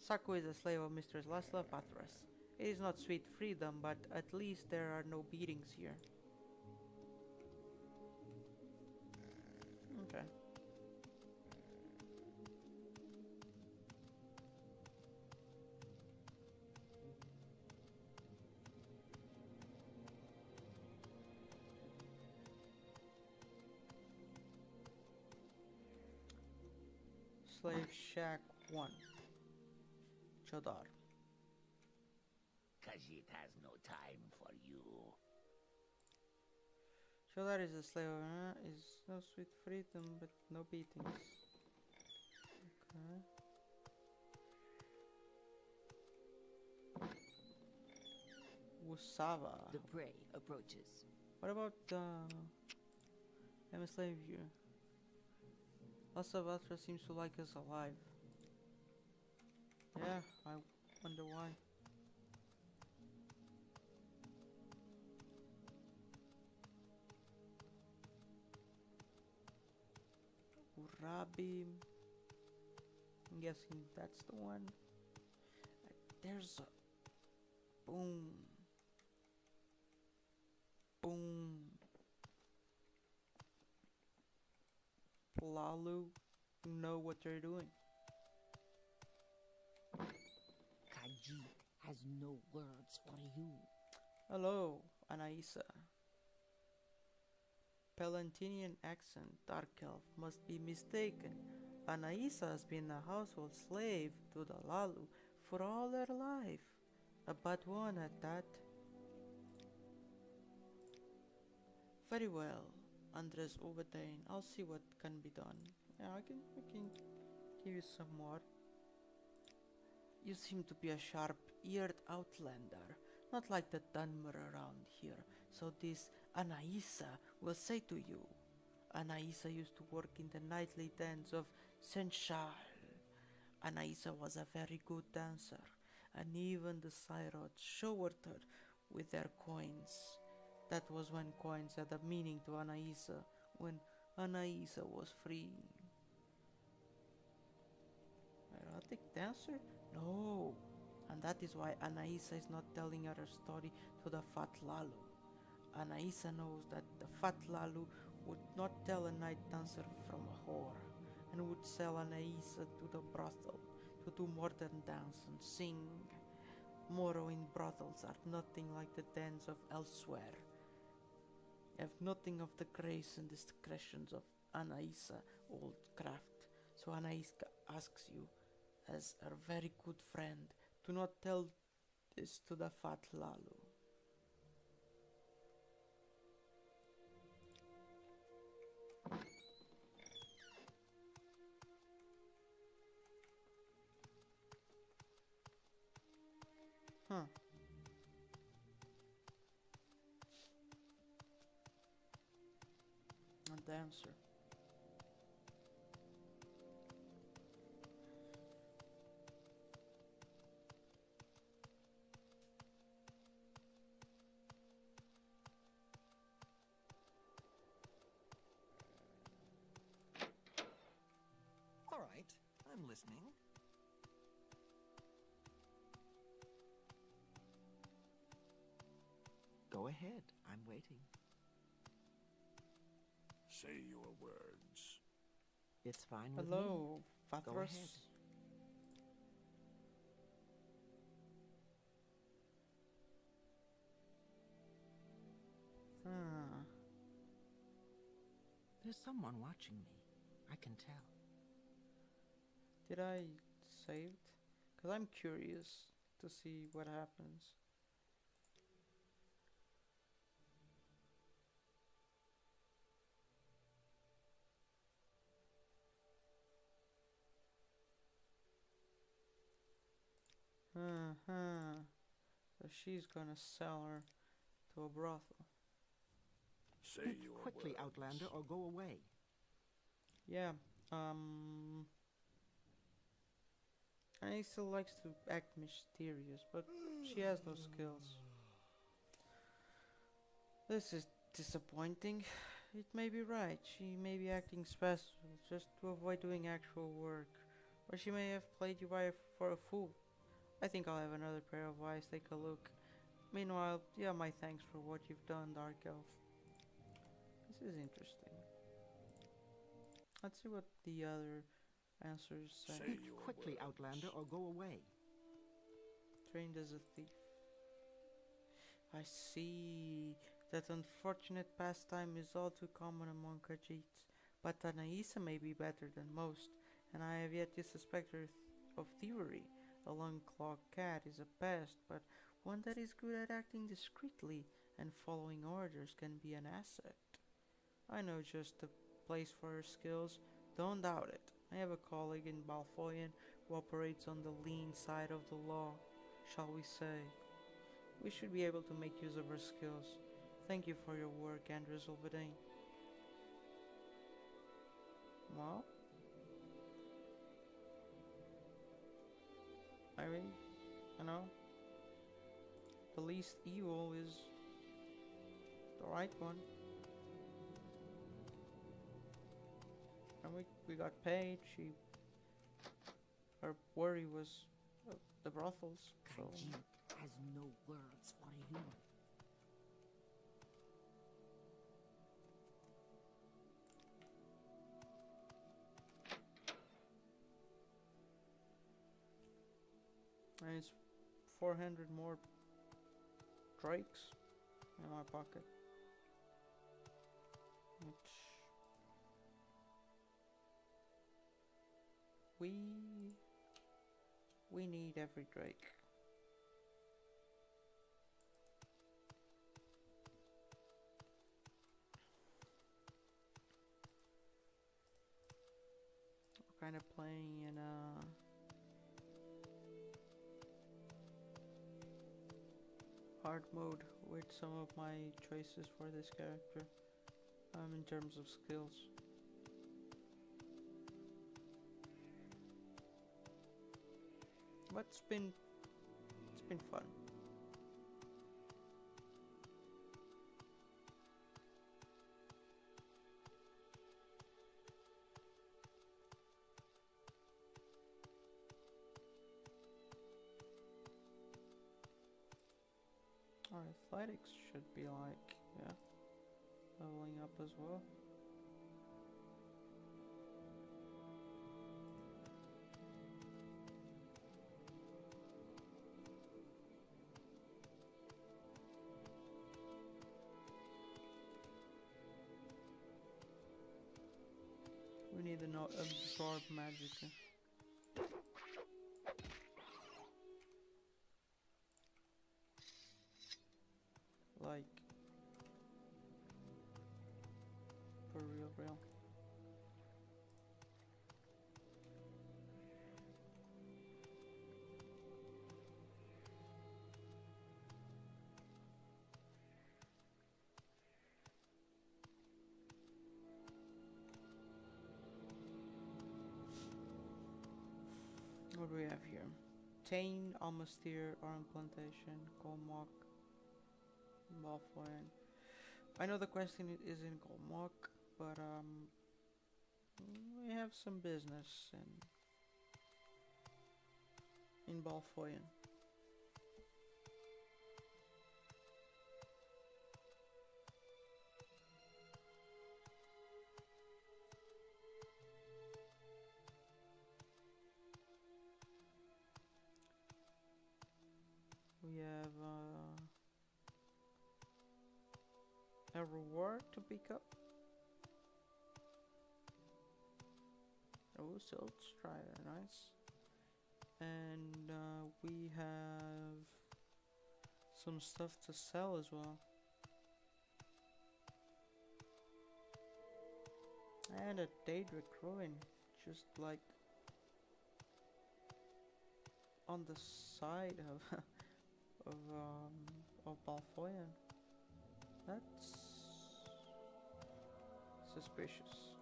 Speaker 1: Saku is a slave of Mistress Laszlo Pathras. It is not sweet freedom, but at least there are no beatings here. Okay. Slave Shack 1. Chodar.
Speaker 2: Khajiit has no time for you.
Speaker 1: Chodar is a slave, is no sweet freedom, but no beatings. Okay. Usava.
Speaker 7: The prey approaches.
Speaker 1: What about I'm a slave here. Laszlo seems to like us alive. Yeah, I wonder why. Urabi. I'm guessing that's the one. There's a boom. Boom. Plalu know what they're doing.
Speaker 7: Khajiit has no words for you.
Speaker 1: Hello, Anaisa. Palantinian accent, dark elf, must be mistaken. Anaisa has been a household slave to the Lalu for all her life. A bad one at that. Very well, Andehrs Overtain. I'll see what can be done. Yeah, I can give you some more. You seem to be a sharp-eared outlander, not like the Dunmer around here. So this Anaisa will say to you. Anaisa used to work in the nightly dance of Senshal. Anaisa was a very good dancer, and even the Cyrods showered her with their coins. That was when coins had a meaning to Anaisa, when Anaisa was free. Erotic dancer? No. And that is why Anaisa is not telling her story to the Fat Lalu. Anaisa knows that the Fat Lalu would not tell a night dancer from a whore, and would sell Anaisa to the brothel to do modern dance and sing. Morrowind brothels are nothing like the dens of elsewhere. Have nothing of the grace and discretions of Anaisa old craft. So Anaisa asks you, as her very good friend, to not tell this to the Fat Lalu. Huh. And the answer.
Speaker 3: All right, I'm listening. Go ahead, I'm waiting.
Speaker 5: Say your words.
Speaker 3: It's fine with me.
Speaker 1: Hello,
Speaker 3: Go
Speaker 1: Pathras.
Speaker 3: ahead.
Speaker 1: Ah,
Speaker 3: There's someone watching me. I can tell.
Speaker 1: did I save it? Because I'm curious to see what happens. So she's gonna sell her to a brothel.
Speaker 2: Say
Speaker 3: Speak
Speaker 2: your
Speaker 3: quickly,
Speaker 2: words.
Speaker 3: Outlander, or go away.
Speaker 1: Yeah, Annie still likes to act mysterious, but she has no skills. This is disappointing. It may be right. She may be acting special just to avoid doing actual work. Or she may have played you for a fool. I think I'll have another pair of eyes take a look. Meanwhile, yeah, my thanks for what you've done, Dark Elf. This is interesting. Let's see what the other answers say.
Speaker 2: Say
Speaker 3: Speak
Speaker 2: your
Speaker 3: quickly,
Speaker 2: words.
Speaker 3: Outlander, or go away.
Speaker 1: Trained as a thief. I see. That unfortunate pastime is all too common among Khajiits. But Anaisa may be better than most, and I have yet to suspect her of thievery. A long-clawed cat is a pest, but one that is good at acting discreetly and following orders can be an asset. I know just the place for her skills, don't doubt it. I have a colleague in Balfoyan who operates on the lean side of the law, shall we say. We should be able to make use of her skills. Thank you for your work, Andehrs. Well, I mean, the least evil is the right one. And we got paid. Her worry was the brothels. So
Speaker 7: Khajiit has no words for you.
Speaker 1: and it's 400 more drakes in my pocket, which we need every drake. We're kind of playing in a hard mode with some of my choices for this character, in terms of skills. But it's been fun. Our athletics should be like, yeah, leveling up as well. We need to absorb magic. Like, for real. What do we have here? Tain, Almastir, Oran Plantation, Golmok, Balfoyan. I know the question is in Golmok, but we have some business in Balfoyan. We have a reward to pick up. Oh, Silt Strider, nice. And we have some stuff to sell as well. And a Daedric ruin, just like on the side of of Balfoyan. That's suspicious.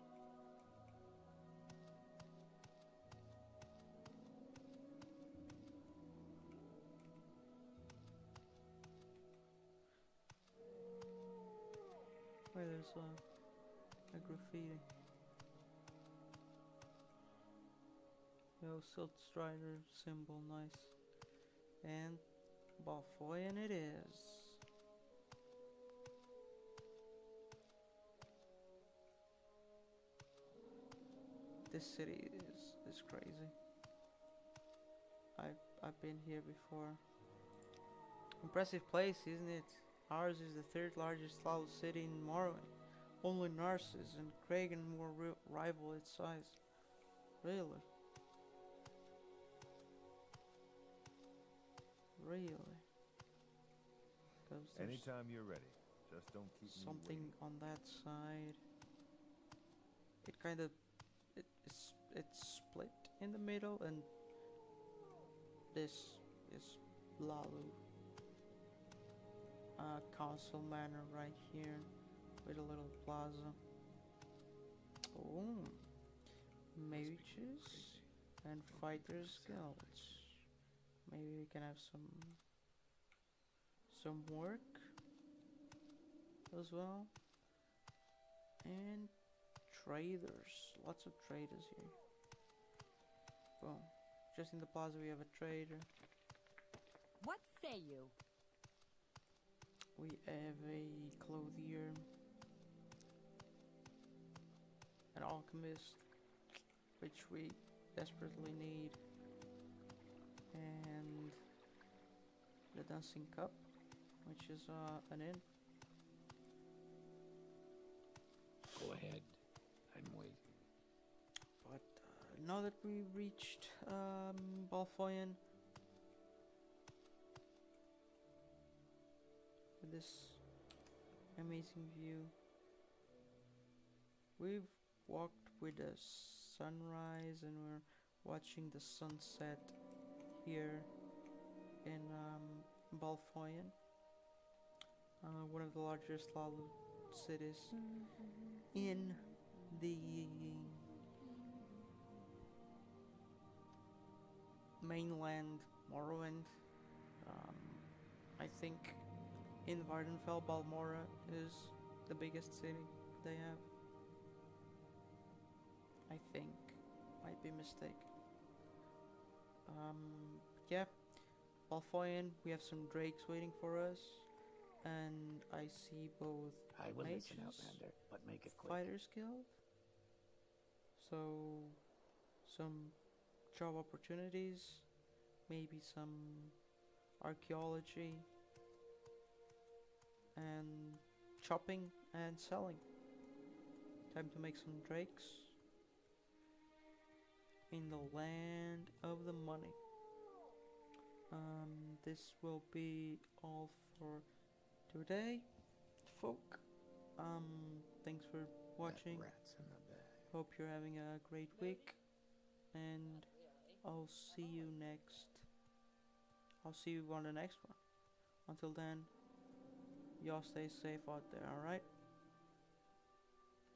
Speaker 1: Wait, there's a graffiti. Yo, Silt Strider symbol, nice. And Balfoyan it is. This city is crazy. I've been here before. Impressive place, isn't it? Ours is the third largest Slav city in Morrowind. Only Narcissus and Kragan more rival its size. Really? Really? 'Cause there's
Speaker 5: Anytime you're ready. Just don't keep me
Speaker 1: something
Speaker 5: waiting.
Speaker 1: on that side. It kind of it's split in the middle, and this is Lalu. Council Manor right here with a little plaza. Oh, mages and fighters guilds. Maybe we can have some work as well. And traders, lots of traders here. Boom. Just in the plaza we have a trader.
Speaker 7: What say you?
Speaker 1: We have a clothier, an alchemist, which we desperately need, and the dancing cup, which is an inn.
Speaker 2: Go ahead. I'm waiting.
Speaker 1: But now that we reached Balfoyan, with this amazing view, we've walked with the sunrise and we're watching the sunset here in Balfoyan, one of the largest Lalu cities in the mainland Morrowind. I think in Vvardenfell, Balmora is the biggest city they have. I think, might be mistaken. Yeah, Balfoyan, we have some drakes waiting for us, and I see both
Speaker 2: I will
Speaker 1: mages,
Speaker 2: listen, Outlander, but make it quick.
Speaker 1: Fighters Guild. So, some job opportunities, maybe some archaeology, and chopping and selling. Time to make some drakes in the land of the money. This will be all for today, folk. Thanks for watching.
Speaker 2: Rats in the bag.
Speaker 1: Hope you're having a great week, and I'll see you next. I'll see you on the next one. Until then, y'all stay safe out there, alright?